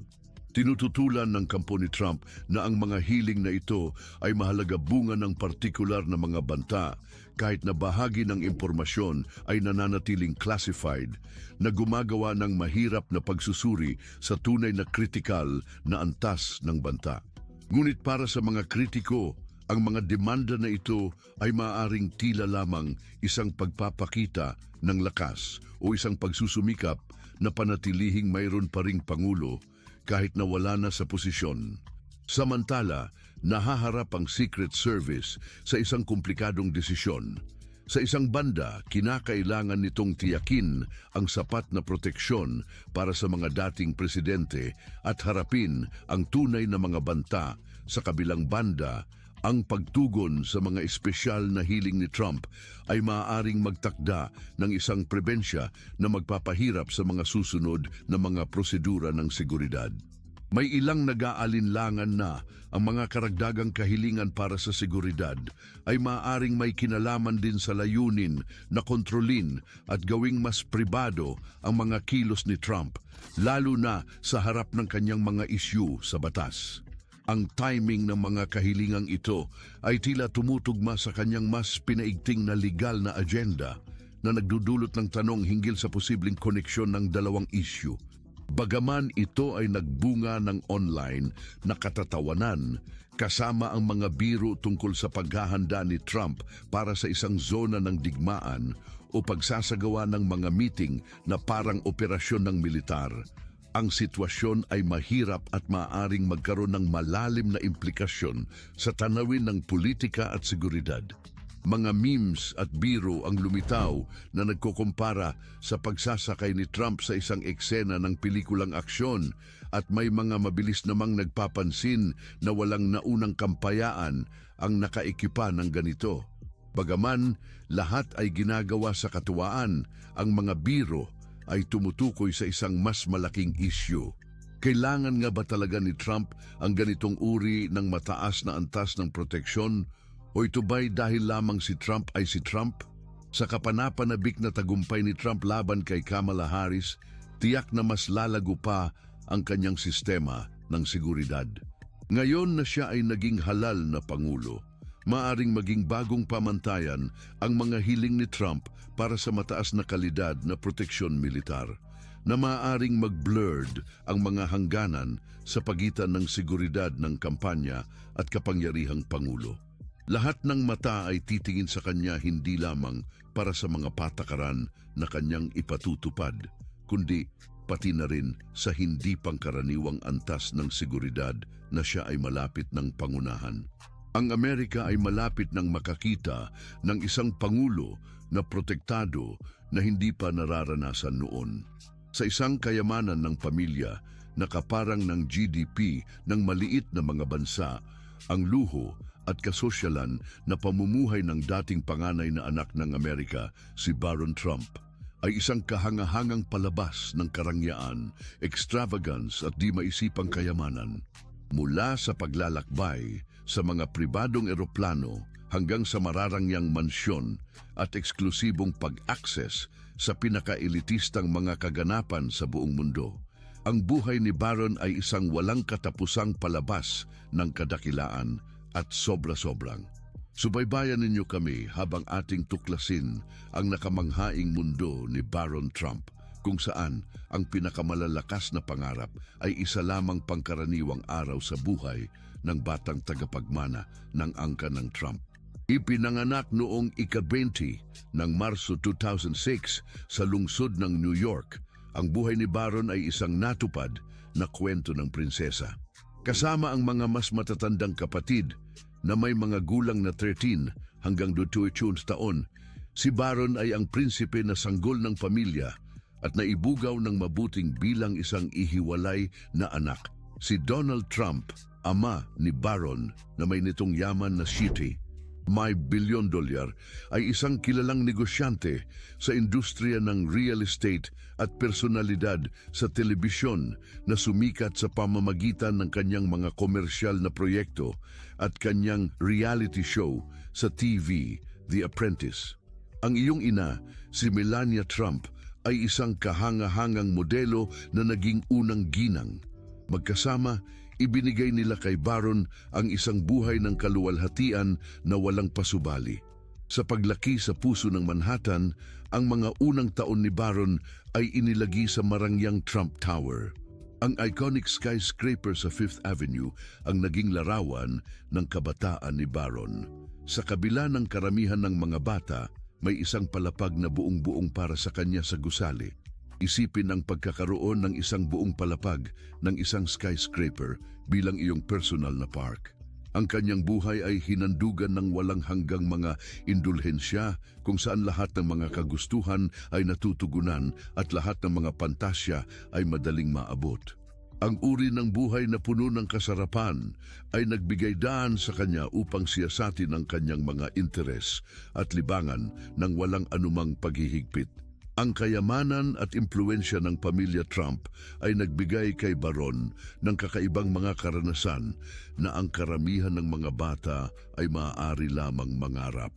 S1: Tinututulan ng kampo ni Trump na ang mga hiling na ito ay mahalaga bunga ng partikular na mga banta kahit na bahagi ng impormasyon ay nananatiling classified na gumagawa ng mahirap na pagsusuri sa tunay na kritikal na antas ng banta. Ngunit para sa mga kritiko, ang mga demanda na ito ay maaaring tila lamang isang pagpapakita ng lakas o isang pagsusumikap na panatilihing mayroon pa ring pangulo kahit na wala na sa posisyon. Samantala, nahaharap ang Secret Service sa isang komplikadong desisyon. Sa isang banda, kinakailangan nitong tiyakin ang sapat na proteksyon para sa mga dating presidente at harapin ang tunay na mga banta. Sa kabilang banda, ang pagtugon sa mga espesyal na hiling ni Trump ay maaaring magtakda ng isang prebensya na magpapahirap sa mga susunod na mga prosedura ng seguridad. May ilang nag-aalinlangan na ang mga karagdagang kahilingan para sa seguridad ay maaaring may kinalaman din sa layunin na kontrolin at gawing mas pribado ang mga kilos ni Trump, lalo na sa harap ng kanyang mga isyu sa batas. Ang timing ng mga kahilingang ito ay tila tumutugma sa kanyang mas pinaigting na legal na agenda na nagdudulot ng tanong hinggil sa posibleng koneksyon ng dalawang isyu. Bagaman ito ay nagbunga ng online na katatawanan kasama ang mga biro tungkol sa paghahanda ni Trump para sa isang zona ng digmaan o pagsasagawa ng mga meeting na parang operasyon ng militar. Ang sitwasyon ay mahirap at maaaring magkaroon ng malalim na implikasyon sa tanawin ng politika at seguridad. Mga memes at biro ang lumitaw na nagkukumpara sa pagsasakay ni Trump sa isang eksena ng pelikulang aksyon at may mga mabilis namang nagpapansin na walang naunang kampayaan ang nakaikipa ng ganito. Bagaman lahat ay ginagawa sa katuwaan, ang mga biro ay tumutukoy sa isang mas malaking issue. Kailangan nga ba talaga ni Trump ang ganitong uri ng mataas na antas ng proteksyon o ito ba'y dahil lamang si Trump ay si Trump? Sa kapanapanabik na tagumpay ni Trump laban kay Kamala Harris, tiyak na mas lalago pa ang kanyang sistema ng seguridad. Ngayon na siya ay naging halal na pangulo, maaring maging bagong pamantayan ang mga hiling ni Trump para sa mataas na kalidad na proteksyon militar, na maaring mag-blurred ang mga hangganan sa pagitan ng seguridad ng kampanya at kapangyarihang pangulo. Lahat ng mata ay titingin sa kanya hindi lamang para sa mga patakaran na kanyang ipatutupad, kundi pati na rin sa hindi pangkaraniwang antas ng seguridad na siya ay malapit ng pangunahan. Ang Amerika ay malapit ng makakita ng isang pangulo na protektado na hindi pa nararanasan noon. Sa isang kayamanan ng pamilya na kaparang ng GDP ng maliit na mga bansa, ang luho at kasosyalan na pamumuhay ng dating panganay na anak ng Amerika, si Baron Trump, ay isang kahangahangang palabas ng karangyaan, extravagance at di maisipang kayamanan. Mula sa paglalakbay sa mga pribadong eroplano hanggang sa mararangyang mansyon at eksklusibong pag-access sa pinaka-elitistang mga kaganapan sa buong mundo. Ang buhay ni Baron ay isang walang katapusang palabas ng kadakilaan at sobra-sobrang. Subaybayan ninyo kami habang ating tuklasin ang nakamanghaing mundo ni Baron Trump, kung saan ang pinakamalalakas na pangarap ay isa lamang pangkaraniwang araw sa buhay ng batang tagapagmana ng angka ng Trump. Ipinanganak noong ika-20 ng Marso 2006 sa lungsod ng New York, ang buhay ni Baron ay isang natupad na kwento ng prinsesa. Kasama ang mga mas matatandang kapatid na may mga gulang na 13 hanggang 21 taon, si Baron ay ang prinsipe na sanggol ng pamilya at naibugaw ng mabuting bilang isang ihiwalay na anak. Si Donald Trump, ama ni Baron na may nitong yaman na city, may $1 billion, ay isang kilalang negosyante sa industriya ng real estate at personalidad sa telebisyon na sumikat sa pamamagitan ng kanyang mga komersyal na proyekto at kanyang reality show sa TV, The Apprentice. Ang iyong ina, si Melania Trump, ay isang kahanga-hangang modelo na naging unang ginang. Magkasama, ibinigay nila kay Baron ang isang buhay ng kaluwalhatian na walang pasubali. Sa paglaki sa puso ng Manhattan, ang mga unang taon ni Baron ay inilagi sa marangyang Trump Tower. Ang iconic skyscraper sa Fifth Avenue ang naging larawan ng kabataan ni Baron. Sa kabila ng karamihan ng mga bata, may isang palapag na buong-buong para sa kanya sa gusali. Isipin ang pagkakaroon ng isang buong palapag ng isang skyscraper bilang iyong personal na park. Ang kanyang buhay ay hinandugan ng walang hanggang mga indulhensya kung saan lahat ng mga kagustuhan ay natutugunan at lahat ng mga pantasya ay madaling maabot. Ang uri ng buhay na puno ng kasarapan ay nagbigay daan sa kanya upang siyasatin ang kanyang mga interes at libangan ng walang anumang paghihigpit. Ang kayamanan at impluensya ng pamilya Trump ay nagbigay kay Baron ng kakaibang mga karanasan na ang karamihan ng mga bata ay maaari lamang mangarap.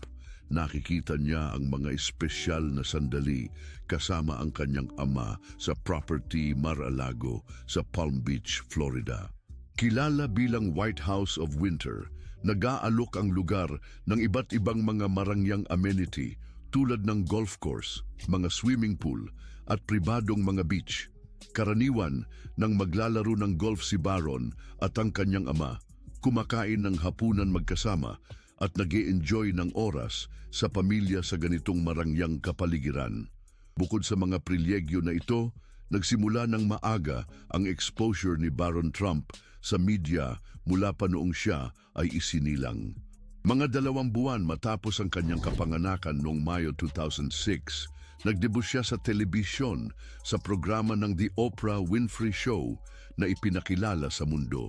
S1: Nakikita niya ang mga espesyal na sandali kasama ang kanyang ama sa property Mar-a-Lago sa Palm Beach, Florida. Kilala bilang White House of Winter, nag-aalok ang lugar ng iba't ibang mga marangyang amenity tulad ng golf course, mga swimming pool at pribadong mga beach. Karaniwan nang maglalaro ng golf si Baron at ang kanyang ama, kumakain ng hapunan magkasama at nag-e-enjoy ng oras sa pamilya sa ganitong marangyang kapaligiran. Bukod sa mga prilyegyo na ito, nagsimula ng maaga ang exposure ni Baron Trump sa media mula pa noong siya ay isinilang. Mga 2 buwan matapos ang kanyang kapanganakan noong Mayo 2006, nagdebut siya sa telebisyon sa programa ng The Oprah Winfrey Show na ipinakilala sa mundo.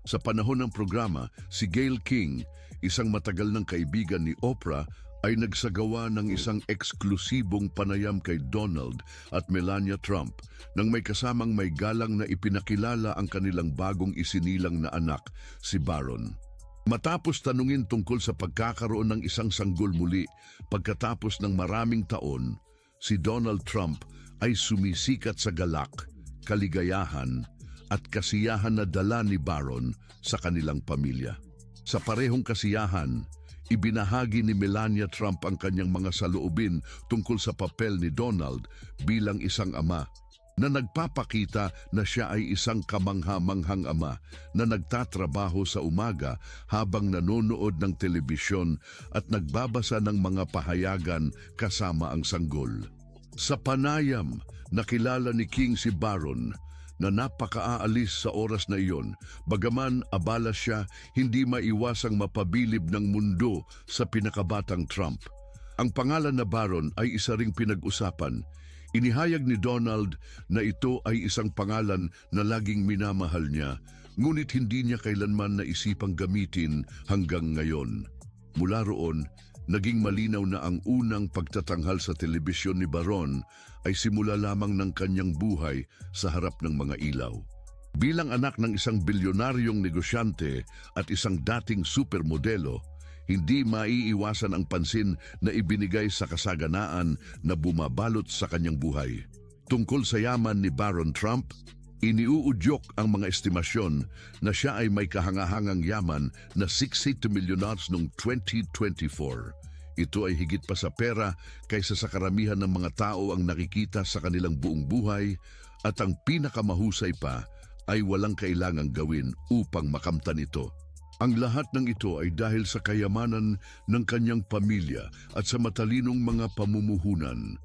S1: Sa panahon ng programa, si Gayle King, isang matagal ng kaibigan ni Oprah, ay nagsagawa ng isang eksklusibong panayam kay Donald at Melania Trump nang may kasamang may galang na ipinakilala ang kanilang bagong isinilang na anak, si Baron. Matapos tanungin tungkol sa pagkakaroon ng isang sanggol muli pagkatapos ng maraming taon, si Donald Trump ay sumisikat sa galak, kaligayahan at kasiyahan na dala ni Baron sa kanilang pamilya. Sa parehong kasiyahan, ibinahagi ni Melania Trump ang kanyang mga saloobin tungkol sa papel ni Donald bilang isang ama, na nagpapakita na siya ay isang kamangha-manghang ama na nagtatrabaho sa umaga habang nanonood ng telebisyon at nagbabasa ng mga pahayagan kasama ang sanggol. Sa panayam, nakilala ni King si Baron na napakaaalis sa oras na iyon, bagaman abala siya, hindi maiwasang mapabilib ng mundo sa pinakabatang Trump. Ang pangalan na Baron ay isa ring pinag-usapan. Inihayag ni Donald na ito ay isang pangalan na laging minamahal niya, ngunit hindi niya kailanman naisipang gamitin hanggang ngayon. Mula roon, naging malinaw na ang unang pagtatanghal sa telebisyon ni Baron ay simula lamang ng kanyang buhay sa harap ng mga ilaw. Bilang anak ng isang bilyonaryong negosyante at isang dating supermodelo, Hindi maiiwasan ang pansin na ibinigay sa kasaganaan na bumabalot sa kanyang buhay. Tungkol sa yaman ni Baron Trump, iniuudyok ang mga estimasyon na siya ay may kahangahangang yaman na $60 million noong 2024. Ito ay higit pa sa pera kaysa sa karamihan ng mga tao ang nakikita sa kanilang buong buhay, at ang pinakamahusay pa ay walang kailangang gawin upang makamtan ito. Ang lahat ng ito ay dahil sa kayamanan ng kanyang pamilya at sa matalinong mga pamumuhunan.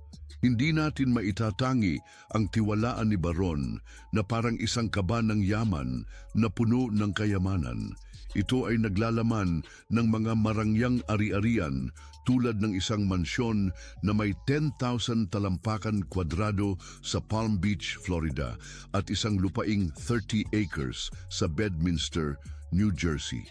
S1: Hindi natin maitatangi ang tiwalaan ni Baron na parang isang kaba ng yaman na puno ng kayamanan. Ito ay naglalaman ng mga marangyang ari-arian tulad ng isang mansyon na may 10,000 talampakan kwadrado sa Palm Beach, Florida at isang lupaing 30 acres sa Bedminster, New Jersey.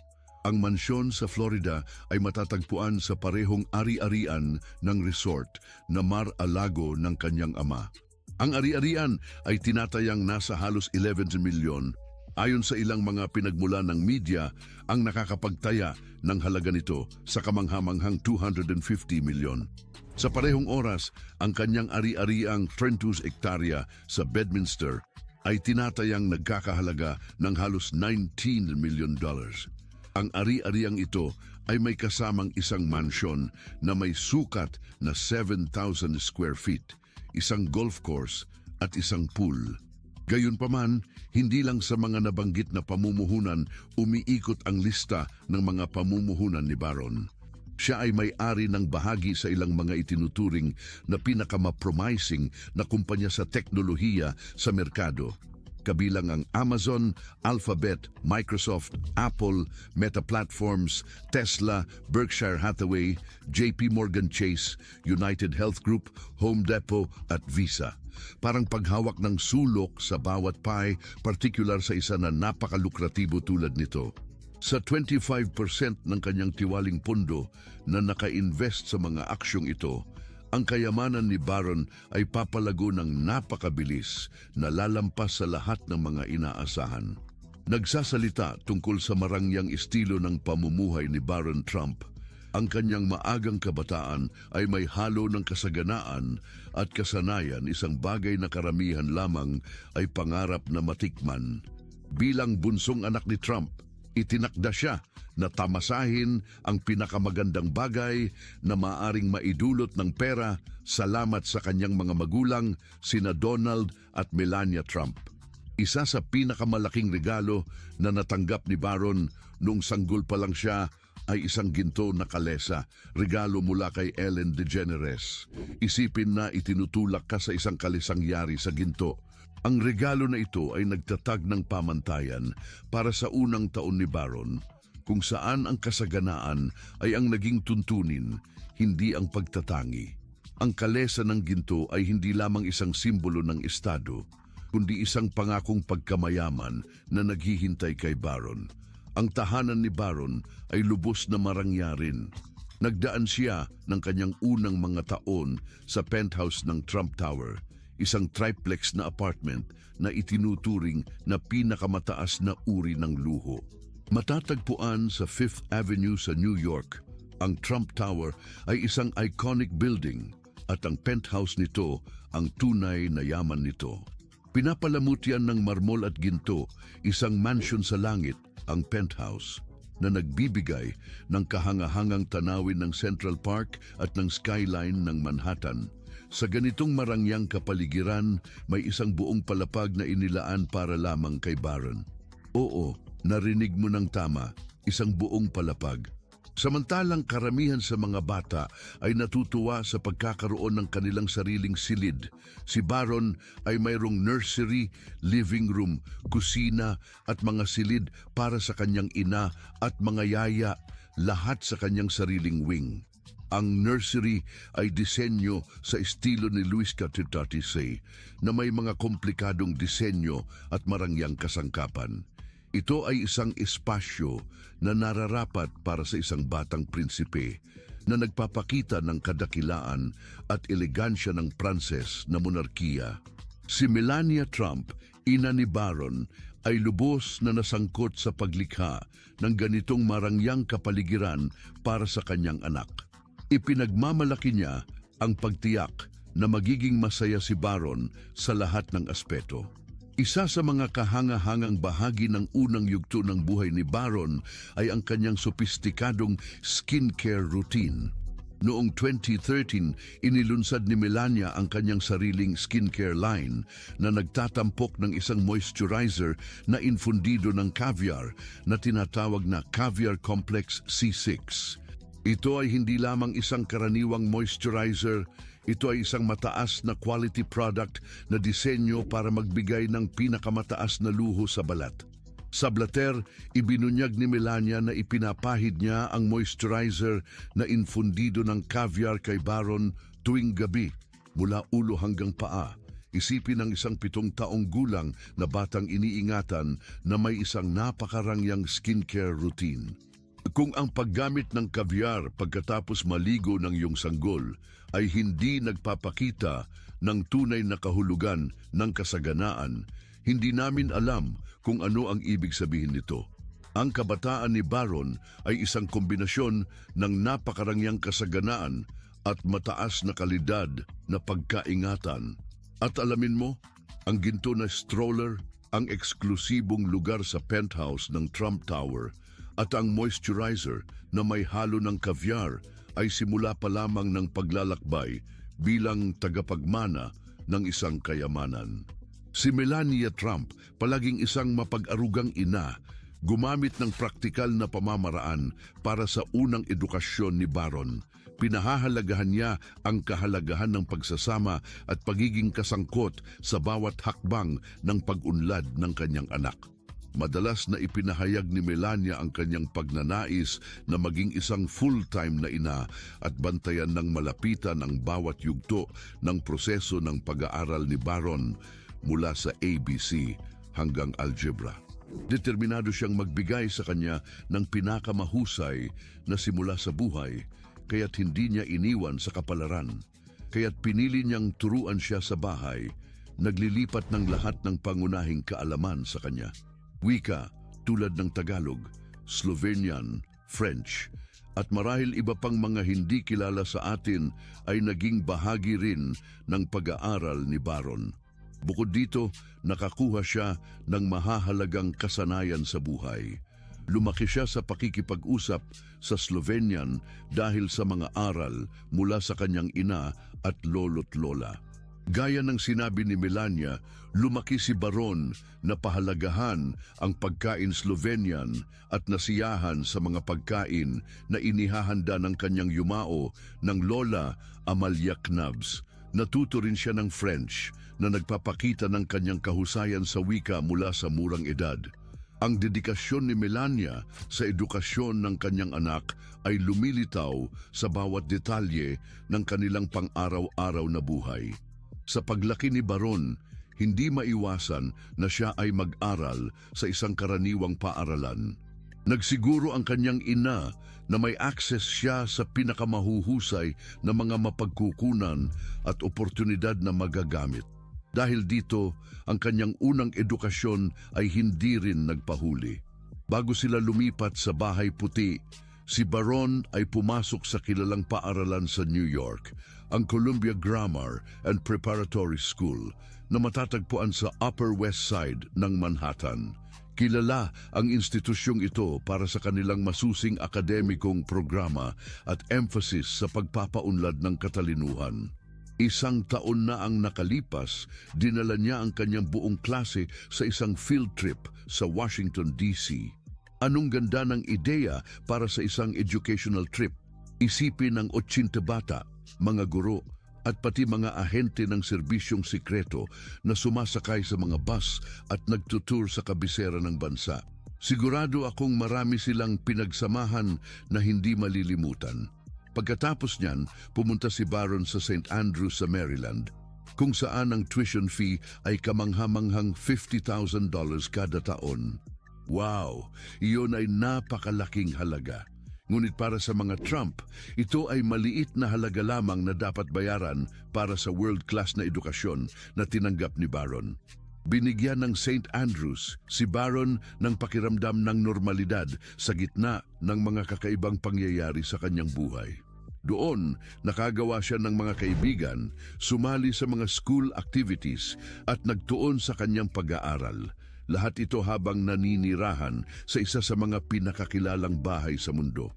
S1: Ang mansyon sa Florida ay matatagpuan sa parehong ari-arian ng resort na Mar-a-Lago ng kanyang ama. Ang ari-arian ay tinatayang nasa halos 11 milyon. Ayon sa ilang mga pinagmulan ng media, ang nakakapagtaya ng halaga nito sa kamanghamanghang 250 milyon. Sa parehong oras, ang kanyang ari-ariang 32 hektarya sa Bedminster ay tinatayang nagkakahalaga ng halos $19 million. Ang ari-ariang ito ay may kasamang isang mansyon na may sukat na 7,000 square feet, isang golf course at isang pool. Gayunpaman, hindi lang sa mga nabanggit na pamumuhunan umiikot ang lista ng mga pamumuhunan ni Baron. Siya ay may-ari ng bahagi sa ilang mga itinuturing na pinakama-promising na kumpanya sa teknolohiya sa merkado. Kabilang ang Amazon, Alphabet, Microsoft, Apple, Meta Platforms, Tesla, Berkshire Hathaway, JP Morgan Chase, United Health Group, Home Depot at Visa. Parang paghawak ng sulok sa bawat pie, partikular sa isa na napakalukratibo tulad nito. Sa 25% ng kanyang tiwaling pondo na naka-invest sa mga aksyong ito, ang kayamanan ni Baron ay papalago ng napakabilis na lalampas sa lahat ng mga inaasahan. Nagsasalita tungkol sa marangyang estilo ng pamumuhay ni Baron Trump. Ang kanyang maagang kabataan ay may halo ng kasaganaan at kasanayan, isang bagay na karamihan lamang ay pangarap na matikman. Bilang bunsong anak ni Trump, itinakda siya na tamasahin ang pinakamagandang bagay na maaring maidulot ng pera salamat sa kanyang mga magulang, sina Donald at Melania Trump. Isa sa pinakamalaking regalo na natanggap ni Baron noong sanggol pa lang siya ay isang ginto na kalesa, regalo mula kay Ellen DeGeneres. Isipin na itinutulak ka sa isang kalisang yari sa ginto. Ang regalo na ito ay nagtatag ng pamantayan para sa unang taon ni Baron, kung saan ang kasaganaan ay ang naging tuntunin, hindi ang pagtatangi. Ang kalesa ng ginto ay hindi lamang isang simbolo ng estado, kundi isang pangakong pagkamayaman na naghihintay kay Baron. Ang tahanan ni Baron ay lubos na marangyarin. Nagdaan siya ng kanyang unang mga taon sa penthouse ng Trump Tower, isang triplex na apartment na itinuturing na pinakamataas na uri ng luho. Matatagpuan sa Fifth Avenue sa New York, ang Trump Tower ay isang iconic building at ang penthouse nito ang tunay na yaman nito. Pinapalamutian ng marmol at ginto, isang mansion sa langit, ang penthouse, na nagbibigay ng kahangahangang tanawin ng Central Park at ng skyline ng Manhattan. Sa ganitong marangyang kapaligiran, may isang buong palapag na inilaan para lamang kay Baron. Oo, narinig mo ng tama, isang buong palapag. Samantalang karamihan sa mga bata ay natutuwa sa pagkakaroon ng kanilang sariling silid, si Baron ay mayroong nursery, living room, kusina at mga silid para sa kanyang ina at mga yaya, lahat sa kanyang sariling wing. Ang nursery ay disenyo sa estilo ni Louis XIV na may mga komplikadong disenyo at marangyang kasangkapan. Ito ay isang espasyo na nararapat para sa isang batang prinsipe na nagpapakita ng kadakilaan at elegansya ng Pranses na monarkiya. Si Melania Trump, ina ni Baron, ay lubos na nasangkot sa paglikha ng ganitong marangyang kapaligiran para sa kanyang anak. Ipinagmamalaki niya ang pagtiyak na magiging masaya si Baron sa lahat ng aspeto. Isa sa mga kahanga-hangang bahagi ng unang yugto ng buhay ni Baron ay ang kanyang sopistikadong skincare routine. Noong 2013, inilunsad ni Melania ang kanyang sariling skincare line na nagtatampok ng isang moisturizer na infundido ng caviar na tinatawag na Caviar Complex C6. Ito ay hindi lamang isang karaniwang moisturizer, ito ay isang mataas na quality product na disenyo para magbigay ng pinakamataas na luho sa balat. Sa blater, ibinunyag ni Melania na ipinapahid niya ang moisturizer na infundido ng caviar kay Baron tuwing gabi mula ulo hanggang paa. Isipin ng isang 7 taong gulang na batang iniingatan na may isang napakarangyang skincare routine. Kung ang paggamit ng caviar pagkatapos maligo ng iyong sanggol ay hindi nagpapakita ng tunay na kahulugan ng kasaganaan, hindi namin alam kung ano ang ibig sabihin nito. Ang kabataan ni Baron ay isang kombinasyon ng napakarangyang kasaganaan at mataas na kalidad na pagkaingatan. At alamin mo, ang ginto na stroller, ang eksklusibong lugar sa penthouse ng Trump Tower, at ang moisturizer na may halo ng caviar ay simula pa lamang ng paglalakbay bilang tagapagmana ng isang kayamanan. Si Melania Trump, palaging isang mapag-arugang ina, gumamit ng praktikal na pamamaraan para sa unang edukasyon ni Baron. Pinahahalagahan niya ang kahalagahan ng pagsasama at pagiging kasangkot sa bawat hakbang ng pag-unlad ng kanyang anak. Madalas na ipinahayag ni Melania ang kanyang pagnanais na maging isang full-time na ina at bantayan ng malapitan ang bawat yugto ng proseso ng pag-aaral ni Baron mula sa ABC hanggang algebra. Determinado siyang magbigay sa kanya ng pinakamahusay na simula sa buhay, kaya't hindi niya iniwan sa kapalaran. Kaya't pinili niyang turuan siya sa bahay, naglilipat ng lahat ng pangunahing kaalaman sa kanya. Wika tulad ng Tagalog, Slovenian, French, at marahil iba pang mga hindi kilala sa atin ay naging bahagi rin ng pag-aaral ni Baron. Bukod dito, nakakuha siya ng mahahalagang kasanayan sa buhay. Lumaki siya sa pakikipag-usap sa Slovenian dahil sa mga aral mula sa kanyang ina at lolo't lola. Gaya ng sinabi ni Melania, lumaki si Baron na pahalagahan ang pagkain Slovenian at nasiyahan sa mga pagkain na inihahanda ng kanyang yumao ng lola Amalia Knabs. Natuto rin siya ng French na nagpapakita ng kanyang kahusayan sa wika mula sa murang edad. Ang dedikasyon ni Melania sa edukasyon ng kanyang anak ay lumilitaw sa bawat detalye ng kanilang pang-araw-araw na buhay. Sa paglaki ni Baron, hindi maiwasan na siya ay mag-aral sa isang karaniwang paaralan. Nagsiguro ang kanyang ina na may access siya sa pinakamahuhusay na mga mapagkukunan at oportunidad na magagamit. Dahil dito, ang kanyang unang edukasyon ay hindi rin nagpahuli. Bago sila lumipat sa Bahay Puti, si Baron ay pumasok sa kilalang paaralan sa New York, ang Columbia Grammar and Preparatory School, na matatagpuan sa Upper West Side ng Manhattan. Kilala ang institusyong ito para sa kanilang masusing akademikong programa at emphasis sa pagpapaunlad ng katalinuhan. 1 taon na ang nakalipas, dinala niya ang kanyang buong klase sa isang field trip sa Washington, D.C. Anong ganda ng ideya para sa isang educational trip? Isipin ng 80 bata, mga guro, at pati mga ahente ng serbisyong sikreto na sumasakay sa mga bus at nagtutur sa kabisera ng bansa. Sigurado akong marami silang pinagsamahan na hindi malilimutan. Pagkatapos niyan, pumunta si Baron sa St. Andrews sa Maryland, kung saan ang tuition fee ay kamanghamanghang $50,000 kada taon. Wow! Iyon ay napakalaking halaga. Ngunit para sa mga Trump, ito ay maliit na halaga lamang na dapat bayaran para sa world-class na edukasyon na tinanggap ni Baron. Binigyan ng St. Andrews si Baron ng pakiramdam ng normalidad sa gitna ng mga kakaibang pangyayari sa kanyang buhay. Doon, nakagawa siya ng mga kaibigan, sumali sa mga school activities at nagtuon sa kanyang pag-aaral. Lahat ito habang naninirahan sa isa sa mga pinakakilalang bahay sa mundo.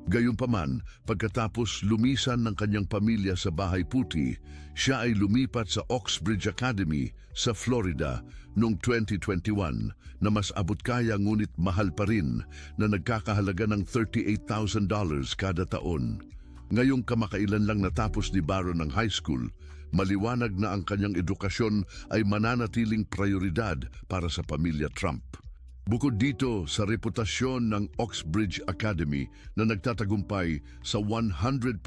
S1: Gayunpaman, pagkatapos lumisan ng kanyang pamilya sa Bahay Puti, siya ay lumipat sa Oxbridge Academy sa Florida noong 2021 na mas abot-kaya ngunit mahal pa rin na nagkakahalaga ng $38,000 kada taon. Ngayong kamakailan lang natapos ni Baron ng high school, maliwanag na ang kanyang edukasyon ay mananatiling prioridad para sa pamilya Trump. Bukod dito sa reputasyon ng Oxbridge Academy na nagtatagumpay sa 100%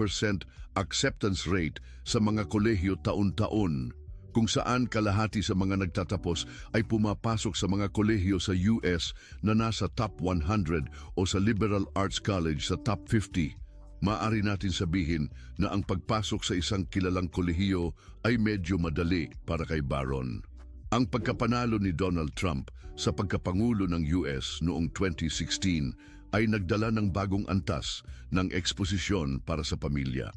S1: acceptance rate sa mga kolehiyo taon-taon, kung saan kalahati sa mga nagtatapos ay pumapasok sa mga kolehiyo sa US na nasa top 100 o sa liberal arts college sa top 50. Maaari natin sabihin na ang pagpasok sa isang kilalang kolehiyo ay medyo madali para kay Baron. Ang pagkapanalo ni Donald Trump sa pagkapangulo ng US noong 2016 ay nagdala ng bagong antas ng eksposisyon para sa pamilya.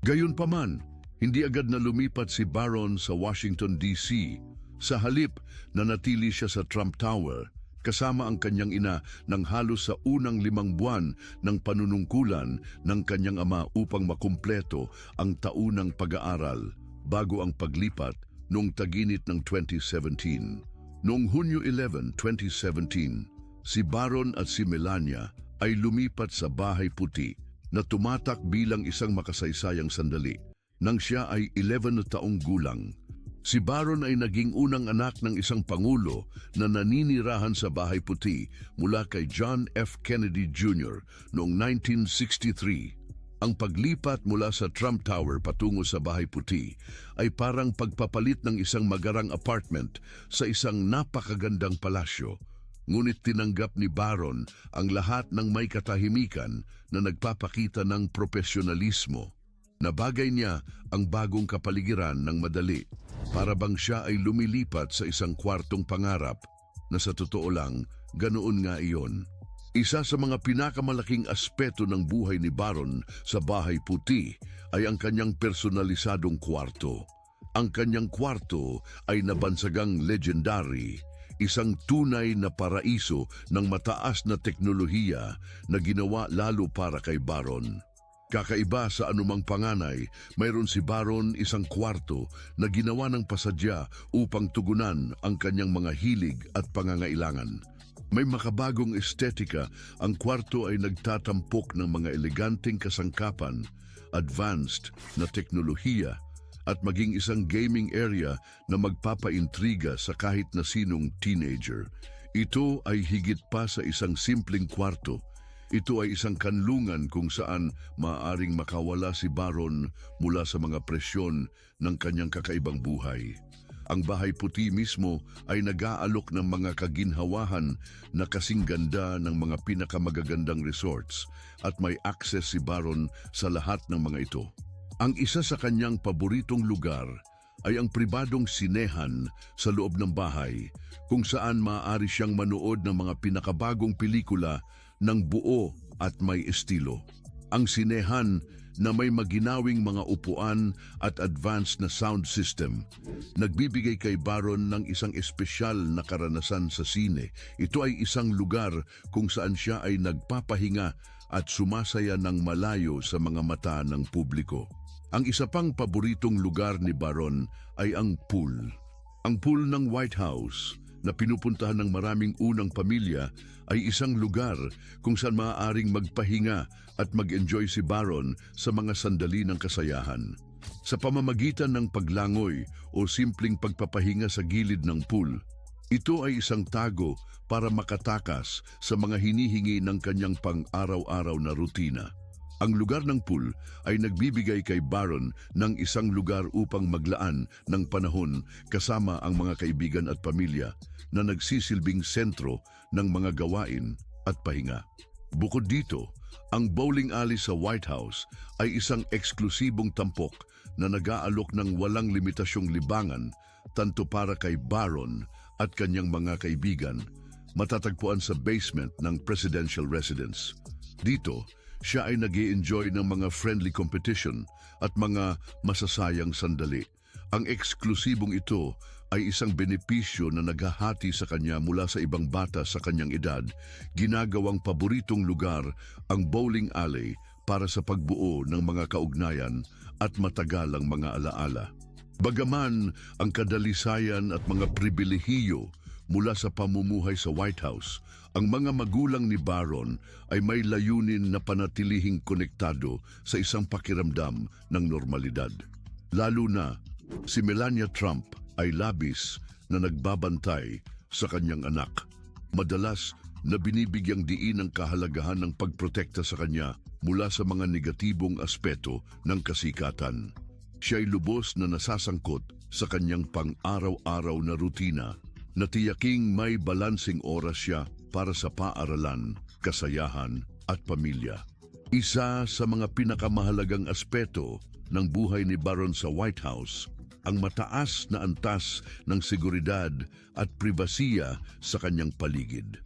S1: Gayunpaman, hindi agad na lumipat si Baron sa Washington, D.C. Sa halip, nanatili siya sa Trump Tower kasama ang kanyang ina ng halos sa unang 5 buwan ng panunungkulan ng kanyang ama upang makumpleto ang taunang pag-aaral bago ang paglipat noong taginit ng 2017. Noong Hunyo 11, 2017, si Baron at si Melania ay lumipat sa Bahay Puti na tumatak bilang isang makasaysayang sandali nang siya ay 11 na taong gulang. Si Baron ay naging unang anak ng isang pangulo na naninirahan sa Bahay Puti mula kay John F. Kennedy Jr. noong 1963. Ang paglipat mula sa Trump Tower patungo sa Bahay Puti ay parang pagpapalit ng isang magarang apartment sa isang napakagandang palasyo. Ngunit tinanggap ni Baron ang lahat ng may katahimikan na nagpapakita ng profesionalismo. Nabagay niya ang bagong kapaligiran ng madali, para bang siya ay lumilipat sa isang kwartong pangarap na sa totoo lang, ganoon nga iyon. Isa sa mga pinakamalaking aspeto ng buhay ni Baron sa Bahay Puti ay ang kanyang personalisadong kwarto. Ang kanyang kwarto ay nabansagang legendary, isang tunay na paraiso ng mataas na teknolohiya na ginawa lalo para kay Baron. Kakaiba sa anumang panganay, mayroon si Baron isang kwarto na ginawa ng pasadya upang tugunan ang kanyang mga hilig at pangangailangan. May makabagong estetika, ang kwarto ay nagtatampok ng mga eleganteng kasangkapan, advanced na teknolohiya, at maging isang gaming area na magpapaintriga sa kahit na sinong teenager. Ito ay higit pa sa isang simpleng kwarto. Ito ay isang kanlungan kung saan maaaring makawala si Baron mula sa mga presyon ng kanyang kakaibang buhay. Ang Bahay Puti mismo ay nag-aalok ng mga kaginhawahan na kasing ganda ng mga pinakamagagandang resorts at may access si Baron sa lahat ng mga ito. Ang isa sa kanyang paboritong lugar ay ang pribadong sinehan sa loob ng bahay kung saan maaari siyang manood ng mga pinakabagong pelikula ng buo at may estilo. Ang sinehan na may maginawing mga upuan at advanced na sound system, nagbibigay kay Baron ng isang espesyal na karanasan sa sine. Ito ay isang lugar kung saan siya ay nagpapahinga at sumasaya ng malayo sa mga mata ng publiko. Ang isa pang paboritong lugar ni Baron ay ang pool. Ang pool ng White House na pinupuntahan ng maraming unang pamilya ay isang lugar kung saan maaaring magpahinga at mag-enjoy si Baron sa mga sandali ng kasayahan. Sa pamamagitan ng paglangoy o simpleng pagpapahinga sa gilid ng pool, ito ay isang tago para makatakas sa mga hinihingi ng kanyang pang-araw-araw na rutina. Ang lugar ng pool ay nagbibigay kay Baron ng isang lugar upang maglaan ng panahon kasama ang mga kaibigan at pamilya na nagsisilbing sentro ng mga gawain at pahinga. Bukod dito, ang bowling alley sa White House ay isang eksklusibong tampok na nag-aalok ng walang limitasyong libangan tanto para kay Baron at kanyang mga kaibigan, matatagpuan sa basement ng presidential residence. Dito, siya ay nag-i-enjoy ng mga friendly competition at mga masasayang sandali. Ang eksklusibong ito ay isang benepisyo na naghahati sa kanya mula sa ibang bata sa kanyang edad, ginagawang paboritong lugar ang bowling alley para sa pagbuo ng mga kaugnayan at matagalang mga alaala. Bagaman ang kadalisayan at mga pribilehiyo mula sa pamumuhay sa White House, ang mga magulang ni Baron ay may layunin na panatilihing konektado sa isang pakiramdam ng normalidad. Lalo na, si Melania Trump ay labis na nagbabantay sa kanyang anak. Madalas na binibigyang diin ang kahalagahan ng pagprotekta sa kanya mula sa mga negatibong aspeto ng kasikatan. Siya ay lubos na nasasangkot sa kanyang pang-araw-araw na rutina na tiyaking may balansing oras siya para sa paaralan, kasayahan at pamilya. Isa sa mga pinakamahalagang aspeto ng buhay ni Baron sa White House ang mataas na antas ng seguridad at pribasiya sa kanyang paligid.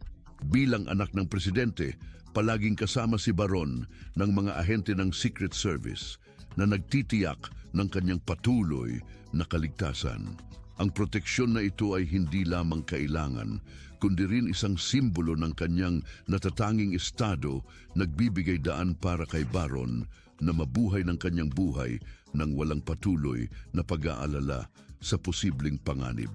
S1: Bilang anak ng presidente, palaging kasama si Baron ng mga ahente ng Secret Service na nagtitiyak ng kanyang patuloy na kaligtasan. Ang proteksyon na ito ay hindi lamang kailangan, kundi rin isang simbolo ng kanyang natatanging estado, nagbibigay daan para kay Baron na mabuhay ng kanyang buhay nang walang patuloy na pag-aalala sa posibleng panganib.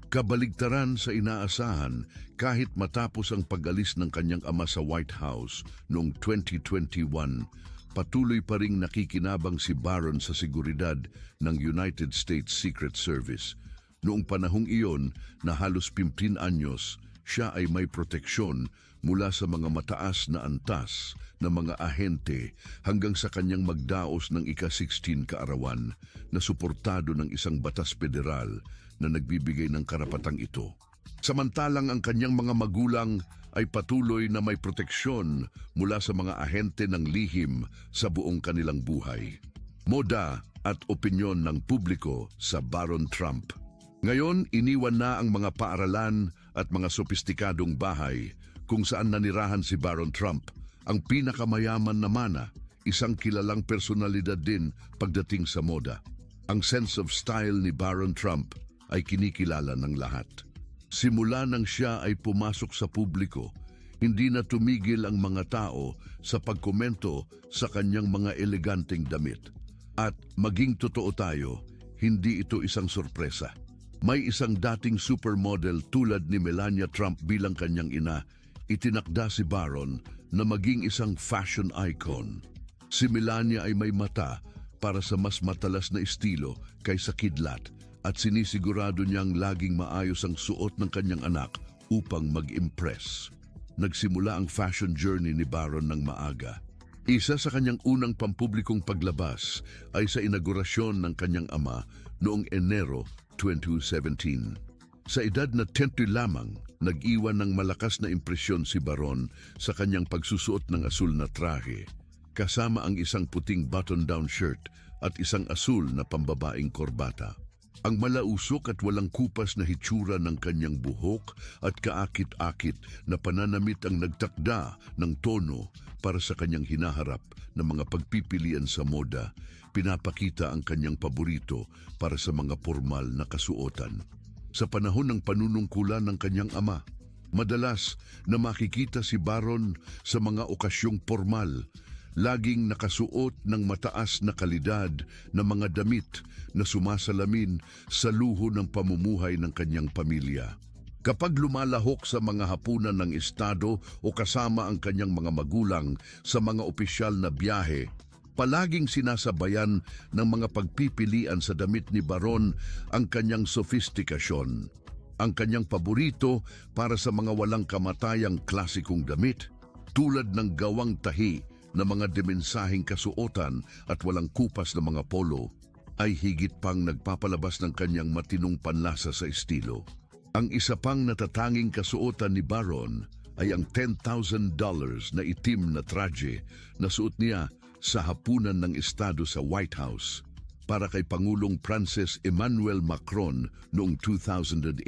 S1: Kabaligtaran sa inaasahan, kahit matapos ang pag-alis ng kanyang ama sa White House noong 2021, patuloy pa ring nakikinabang si Baron sa seguridad ng United States Secret Service. Noong panahong iyon na halos 15 anyos, siya ay may proteksyon mula sa mga mataas na antas ng mga ahente hanggang sa kanyang magdaos ng ika-16 kaarawan na suportado ng isang batas federal na nagbibigay ng karapatang ito. Samantalang ang kanyang mga magulang ay patuloy na may proteksyon mula sa mga ahente ng lihim sa buong kanilang buhay. Moda at opinyon ng publiko sa Baron Trump. Ngayon, iniwan na ang mga paaralan at mga sopistikadong bahay kung saan nanirahan si Baron Trump, ang pinakamayaman na mana, isang kilalang personalidad din pagdating sa moda. Ang sense of style ni Baron Trump ay kinikilala ng lahat. Simula nang siya ay pumasok sa publiko, hindi na tumigil ang mga tao sa pagkomento sa kanyang mga eleganteng damit. At maging totoo tayo, hindi ito isang sorpresa. May isang dating supermodel tulad ni Melania Trump bilang kanyang ina, itinakda si Baron na maging isang fashion icon. Si Melania ay may mata para sa mas matalas na estilo kaysa kidlat at sinisigurado niyang laging maayos ang suot ng kanyang anak upang mag-impress. Nagsimula ang fashion journey ni Baron ng maaga. Isa sa kanyang unang pampublikong paglabas ay sa inaugurasyon ng kanyang ama noong Enero 2017. Sa edad na 20 lamang, nag-iwan ng malakas na impresyon si Baron sa kanyang pagsusuot ng asul na trahe, kasama ang isang puting button-down shirt at isang asul na pambabaing korbata. Ang malausok at walang kupas na hitsura ng kanyang buhok at kaakit-akit na pananamit ang nagtakda ng tono para sa kanyang hinaharap na mga pagpipilian sa moda, pinapakita ang kanyang paborito para sa mga formal na kasuotan. Sa panahon ng panunungkulan ng kanyang ama, madalas na makikita si Baron sa mga okasyong formal, laging nakasuot ng mataas na kalidad na mga damit na sumasalamin sa luho ng pamumuhay ng kanyang pamilya. Kapag lumalahok sa mga hapunan ng estado o kasama ang kanyang mga magulang sa mga opisyal na biyahe, palaging sinasabayan ng mga pagpipilian sa damit ni Baron ang kanyang sofistikasyon. Ang kanyang paborito para sa mga walang kamatayang klasikong damit, tulad ng gawang tahi na mga dimensaheng kasuotan at walang kupas na mga polo, ay higit pang nagpapalabas ng kanyang matinong panlasa sa estilo. Ang isa pang natatanging kasuotan ni Baron ay ang $10,000 na itim na traje na suot niya sa hapunan ng estado sa White House. para kay Pangulong Francis Emmanuel Macron noong 2018.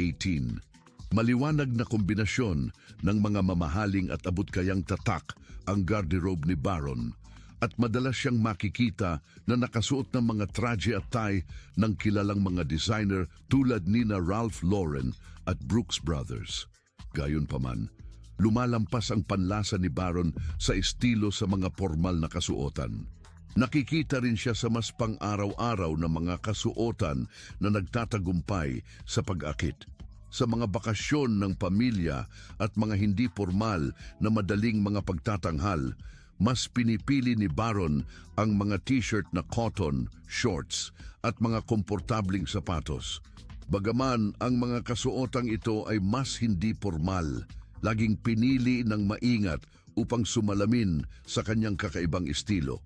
S1: Maliwanag na kombinasyon ng mga mamahaling at abot-kayang tatak ang garderobe ni Baron at madalas siyang makikita na nakasuot ng mga traje at tie ng kilalang mga designer tulad nina Ralph Lauren at Brooks Brothers. Gayunpaman, lumalampas ang panlasa ni Baron sa estilo sa mga formal na kasuotan. Nakikita rin siya sa mas pang-araw-araw na mga kasuotan na nagtatagumpay sa pag-akit. Sa mga bakasyon ng pamilya at mga hindi formal na madaling mga pagtatanghal, mas pinipili ni Baron ang mga t-shirt na cotton, shorts at mga komportabling sapatos. Bagaman ang mga kasuotang ito ay mas hindi formal, laging pinili ng maingat upang sumalamin sa kanyang kakaibang estilo.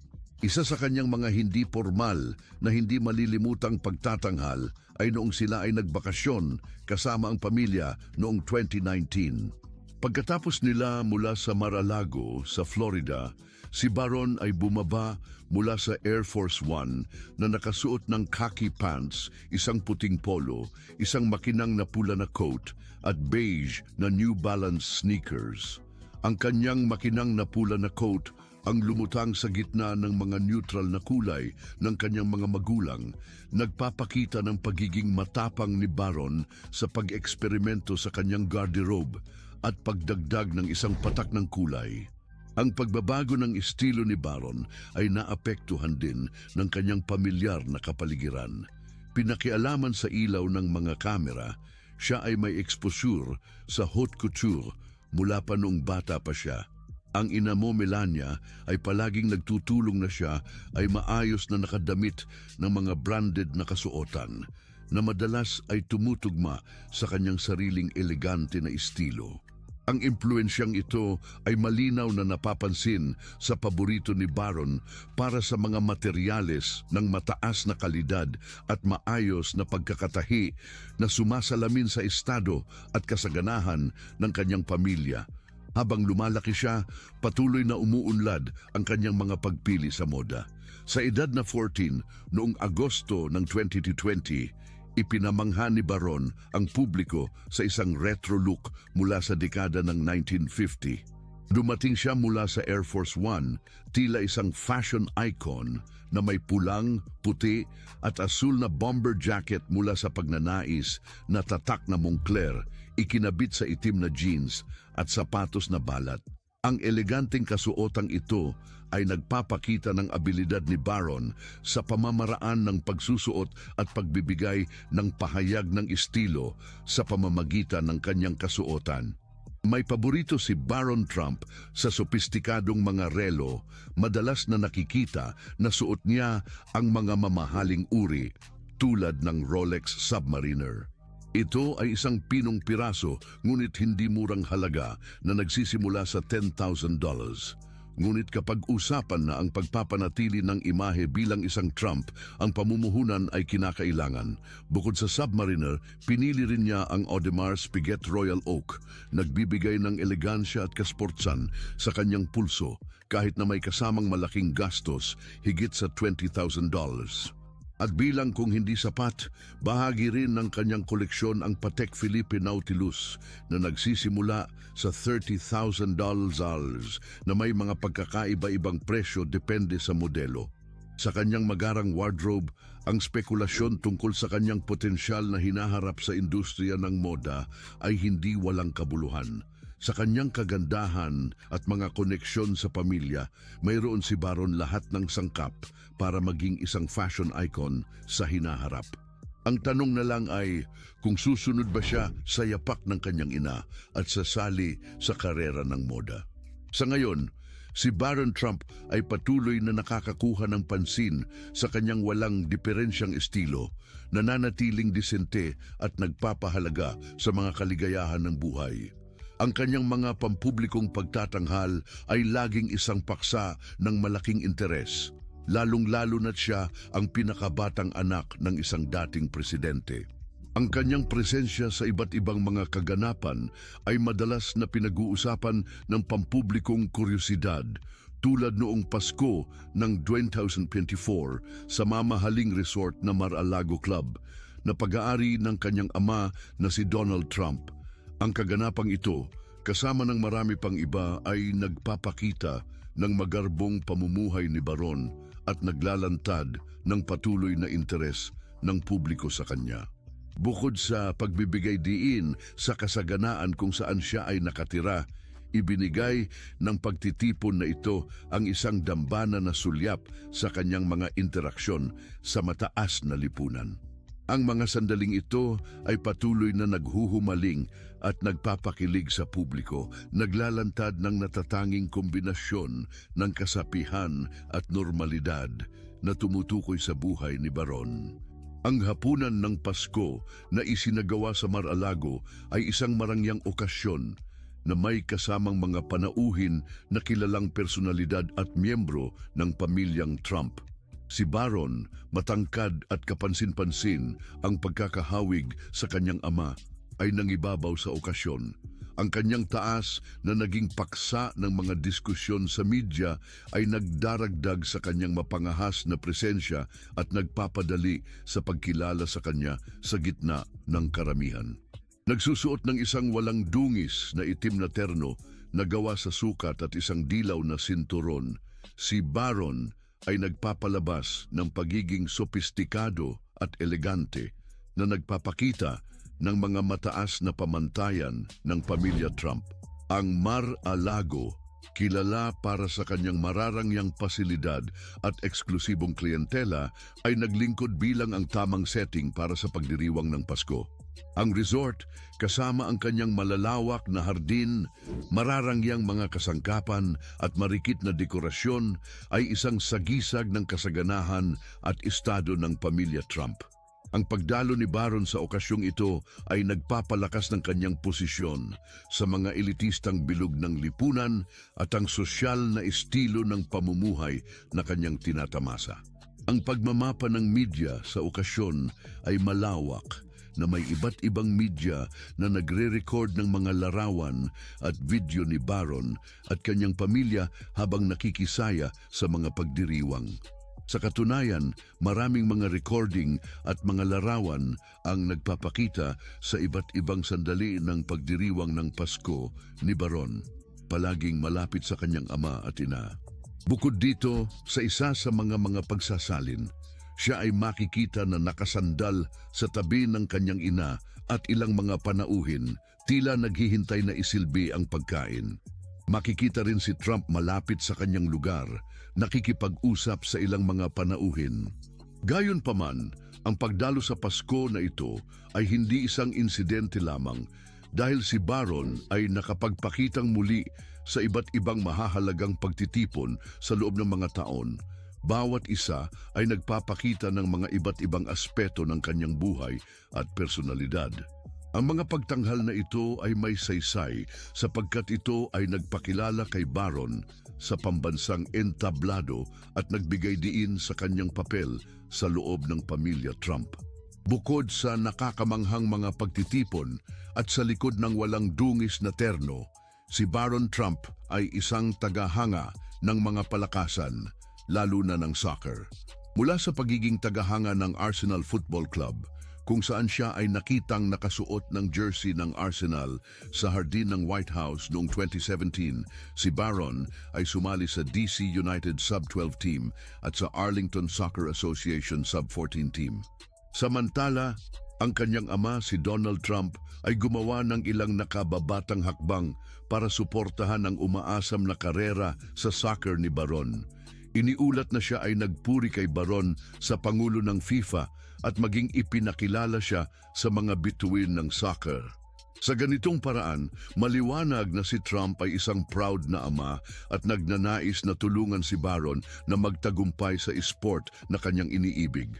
S1: Isa sa kanyang mga hindi formal na hindi malilimutang pagtatanghal ay noong sila ay nagbakasyon kasama ang pamilya noong 2019. Pagkatapos nila mula sa Mar-a-Lago sa Florida, si Baron ay bumaba mula sa Air Force One na nakasuot ng khaki pants, isang puting polo, isang makinang na pula na coat at beige na New Balance sneakers. Ang kanyang makinang na pula na coat ang lumutang sa gitna ng mga neutral na kulay ng kanyang mga magulang, nagpapakita ng pagiging matapang ni Baron sa pag-eksperimento sa kanyang garderobe at pagdagdag ng isang patak ng kulay. Ang pagbabago ng estilo ni Baron ay naapektuhan din ng kanyang pamilyar na kapaligiran. Pinakialaman sa ilaw ng mga kamera, siya ay may exposure sa haute couture mula pa noong bata pa siya. Ang ina mo, Melania, ay palaging nagtutulong na siya ay maayos na nakadamit ng mga branded na kasuotan na madalas ay tumutugma sa kanyang sariling elegante na estilo. Ang impluensyang ito ay malinaw na napapansin sa paborito ni Baron para sa mga materyales ng mataas na kalidad at maayos na pagkakatahi na sumasalamin sa estado at kasaganahan ng kanyang pamilya. Habang lumalaki siya, patuloy na umuunlad ang kanyang mga pagpili sa moda. Sa edad na 14, noong Agosto ng 2020, ipinamangha ni Baron ang publiko sa isang retro look mula sa dekada ng 1950. Dumating siya mula sa Air Force One, tila isang fashion icon na may pulang, puti at asul na bomber jacket mula sa pagnanais na tatak na Moncler, ikinabit sa itim na jeans at sapatos na balat. Ang eleganteng kasuotang ito ay nagpapakita ng abilidad ni Baron sa pamamaraan ng pagsusuot at pagbibigay ng pahayag ng estilo sa pamamagitan ng kanyang kasuotan. May paborito si Baron Trump sa sopistikadong mga relo, madalas na nakikita na suot niya ang mga mamahaling uri tulad ng Rolex Submariner. Ito ay isang pinong piraso ngunit hindi murang halaga na nagsisimula sa $10,000. Ngunit kapag usapan na ang pagpapanatili ng imahe bilang isang Trump, ang pamumuhunan ay kinakailangan. Bukod sa Submariner, pinili rin niya ang Audemars Piguet Royal Oak, nagbibigay ng elegansya at kasportsan sa kanyang pulso kahit na may kasamang malaking gastos higit sa $20,000. At bilang kung hindi sapat, bahagi rin ng kanyang koleksyon ang Patek Philippe Nautilus na nagsisimula sa $30,000 na may mga pagkakaiba-ibang presyo depende sa modelo. Sa kanyang magarang wardrobe, ang spekulasyon tungkol sa kanyang potensyal na hinaharap sa industriya ng moda ay hindi walang kabuluhan. Sa kanyang kagandahan at mga koneksyon sa pamilya, mayroon si Baron lahat ng sangkap para maging isang fashion icon sa hinaharap. Ang tanong na lang ay kung susunod ba siya sa yapak ng kanyang ina at sasali sa karera ng moda. Sa ngayon, si Baron Trump ay patuloy na nakakakuha ng pansin sa kanyang walang diferensyang estilo, nananatiling disente at nagpapahalaga sa mga kaligayahan ng buhay. Ang kanyang mga pampublikong pagtatanghal ay laging isang paksa ng malaking interes, lalong-lalo na't siya ang pinakabatang anak ng isang dating presidente. Ang kanyang presensya sa iba't ibang mga kaganapan ay madalas na pinag-uusapan ng pampublikong kuryosidad tulad noong Pasko ng 2024 sa mamahaling resort na Mar-a-Lago Club na pag-aari ng kanyang ama na si Donald Trump. Ang kaganapang ito, kasama ng marami pang iba, ay nagpapakita ng magarbong pamumuhay ni Baron at naglalantad ng patuloy na interes ng publiko sa kanya. Bukod sa pagbibigay diin sa kasaganaan kung saan siya ay nakatira, ibinigay ng pagtitipon na ito ang isang dambana na sulyap sa kanyang mga interaksyon sa mataas na lipunan. Ang mga sandaling ito ay patuloy na naghuhumaling at nagpapakilig sa publiko, naglalantad ng natatanging kombinasyon ng kasapihan at normalidad na tumutukoy sa buhay ni Baron. Ang hapunan ng Pasko na isinagawa sa Mar-a-Lago ay isang marangyang okasyon na may kasamang mga panauhin na kilalang personalidad at miyembro ng pamilyang Trump. Si Baron, matangkad at kapansin-pansin ang pagkakahawig sa kanyang ama, ay nangibabaw sa okasyon. Ang kanyang taas na naging paksa ng mga diskusyon sa media ay nagdaragdag sa kanyang mapangahas na presensya at nagpapadali sa pagkilala sa kanya sa gitna ng karamihan. Nagsusuot ng isang walang dungis na itim na terno na gawa sa sukat at isang dilaw na sinturon, si Baron ay nagpapalabas ng pagiging sopistikado at elegante na nagpapakita ng mga mataas na pamantayan ng pamilya Trump. Ang Mar-a-Lago, kilala para sa kanyang mararangyang pasilidad at eksklusibong klientela, ay naglingkod bilang ang tamang setting para sa pagdiriwang ng Pasko. Ang resort, kasama ang kanyang malalawak na hardin, mararangyang mga kasangkapan at marikit na dekorasyon, ay isang sagisag ng kasaganahan at estado ng pamilya Trump. Ang pagdalo ni Baron sa okasyong ito ay nagpapalakas ng kanyang posisyon sa mga elitistang bilog ng lipunan at ang sosyal na estilo ng pamumuhay na kanyang tinatamasa. Ang pagmamapa ng media sa okasyon ay malawak na may iba't ibang media na nagre-record ng mga larawan at video ni Baron at kanyang pamilya habang nakikisaya sa mga pagdiriwang. Sa katunayan, maraming mga recording at mga larawan ang nagpapakita sa iba't ibang sandali ng pagdiriwang ng Pasko ni Baron, palaging malapit sa kanyang ama at ina. Bukod dito, sa isa sa mga pagsasalin, siya ay makikita na nakasandal sa tabi ng kanyang ina at ilang mga panauhin, tila naghihintay na isilbi ang pagkain. Makikita rin si Trump malapit sa kanyang lugar, nakikipag-usap sa ilang mga panauhin. Gayunpaman, ang pagdalo sa Pasko na ito ay hindi isang insidente lamang dahil si Baron ay nakapagpakitang muli sa iba't ibang mahahalagang pagtitipon sa loob ng mga taon. Bawat isa ay nagpapakita ng mga iba't ibang aspeto ng kanyang buhay at personalidad. Ang mga pagtanghal na ito ay may saysay sapagkat ito ay nagpakilala kay Baron sa pambansang entablado at nagbigay diin sa kanyang papel sa loob ng pamilya Trump. Bukod sa nakakamanghang mga pagtitipon at sa likod ng walang dungis na terno, si Baron Trump ay isang tagahanga ng mga palakasan, lalo na ng soccer. Mula sa pagiging tagahanga ng Arsenal Football Club, kung saan siya ay nakitang nakasuot ng jersey ng Arsenal sa hardin ng White House noong 2017, si Baron ay sumali sa DC United Sub-12 team at sa Arlington Soccer Association Sub-14 team. Samantala, ang kanyang ama si Donald Trump ay gumawa ng ilang nakababatang hakbang para suportahan ang umaasam na karera sa soccer ni Baron. Iniulat na siya ay nagpuri kay Baron sa Pangulo ng FIFA at maging ipinakilala siya sa mga bituin ng soccer. Sa ganitong paraan, maliwanag na si Trump ay isang proud na ama at nagnanais na tulungan si Baron na magtagumpay sa esport na kanyang iniibig.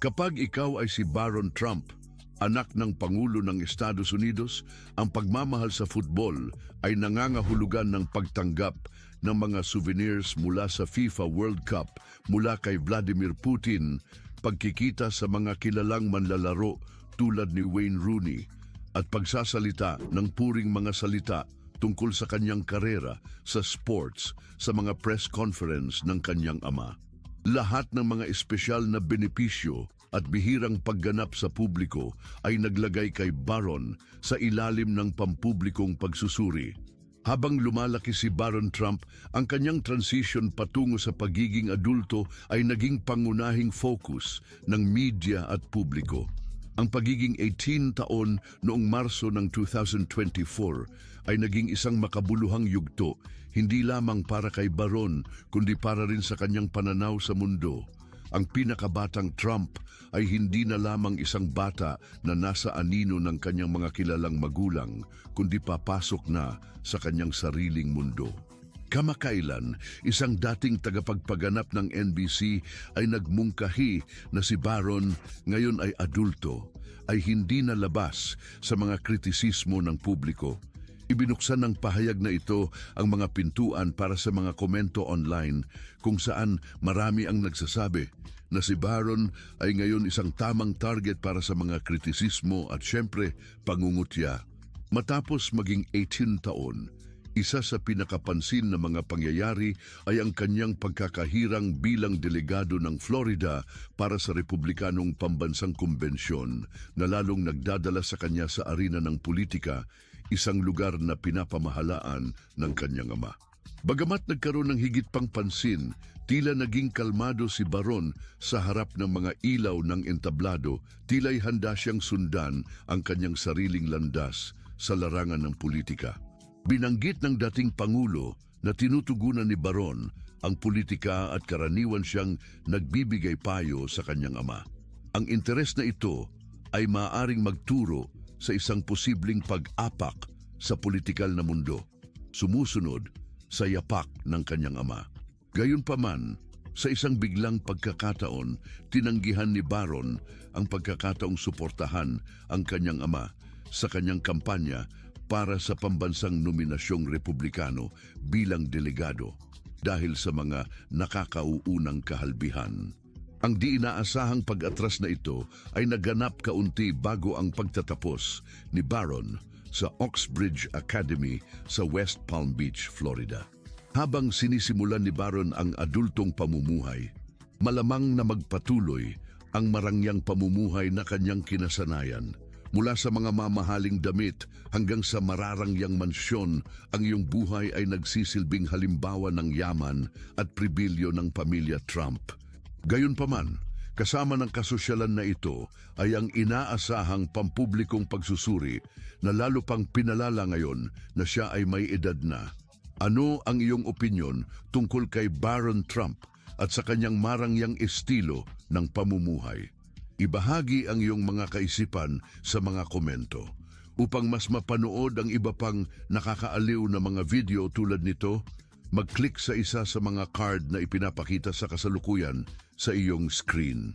S1: Kapag ikaw ay si Baron Trump, anak ng Pangulo ng Estados Unidos, ang pagmamahal sa football ay nangangahulugan ng pagtanggap ng mga souvenirs mula sa FIFA World Cup mula kay Vladimir Putin, pagkikita sa mga kilalang manlalaro tulad ni Wayne Rooney, at pagsasalita ng puring mga salita tungkol sa kanyang karera sa sports sa mga press conference ng kanyang ama. Lahat ng mga espesyal na benepisyo at bihirang pagganap sa publiko ay naglagay kay Baron sa ilalim ng pampublikong pagsusuri. Habang lumalaki si Baron Trump, ang kanyang transition patungo sa pagiging adulto ay naging pangunahing focus ng media at publiko. Ang pagiging 18 taon noong Marso ng 2024 ay naging isang makabuluhang yugto, hindi lamang para kay Baron kundi para rin sa kanyang pananaw sa mundo. Ang pinakabatang Trump ay hindi na lamang isang bata na nasa anino ng kanyang mga kilalang magulang, kundi papasok na sa kanyang sariling mundo. Kamakailan, isang dating tagapagpaganap ng NBC ay nagmungkahi na si Baron, ngayon ay adulto, ay hindi na labas sa mga kritisismo ng publiko. Ibinuksan ng pahayag na ito ang mga pintuan para sa mga komento online kung saan marami ang nagsasabi na si Baron ay ngayon isang tamang target para sa mga kritisismo at syempre pangungutya. Matapos maging 18 taon, isa sa pinakapansin na mga pangyayari ay ang kanyang pagkakahirang bilang delegado ng Florida para sa Republikanong Pambansang Kumbensyon na lalong nagdadala sa kanya sa arena ng politika, isang lugar na pinapamahalaan ng kanyang ama. Bagamat nagkaroon ng higit pang pansin, tila naging kalmado si Baron sa harap ng mga ilaw ng entablado, tila'y handa siyang sundan ang kanyang sariling landas sa larangan ng politika. Binanggit ng dating Pangulo na tinutugunan ni Baron ang politika at karaniwan siyang nagbibigay payo sa kanyang ama. Ang interes na ito ay maaaring magturo sa isang posibleng pag-apak sa politikal na mundo, sumusunod sa yapak ng kanyang ama. Gayunpaman, sa isang biglang pagkakataon, tinanggihan ni Baron ang pagkakataong suportahan ang kanyang ama sa kanyang kampanya para sa pambansang nominasyong Republikano bilang delegado dahil sa mga nakakauunang kahalbihan. Ang di inaasahang pag-atras na ito ay naganap kaunti bago ang pagtatapos ni Baron sa Oxbridge Academy sa West Palm Beach, Florida. Habang sinisimulan ni Baron ang adultong pamumuhay, malamang na magpatuloy ang marangyang pamumuhay na kanyang kinasanayan. Mula sa mga mamahaling damit hanggang sa mararangyang mansyon, ang iyong buhay ay nagsisilbing halimbawa ng yaman at pribilyo ng pamilya Trump. Gayunpaman, kasama ng kasosyalan na ito ay ang inaasahang pampublikong pagsusuri na lalo pang pinalala ngayon na siya ay may edad na. Ano ang iyong opinyon tungkol kay Baron Trump at sa kanyang marangyang estilo ng pamumuhay? Ibahagi ang iyong mga kaisipan sa mga komento. Upang mas mapanood ang iba pang nakakaaliw na mga video tulad nito, mag-click sa isa sa mga card na ipinapakita sa kasalukuyan sa iyong screen.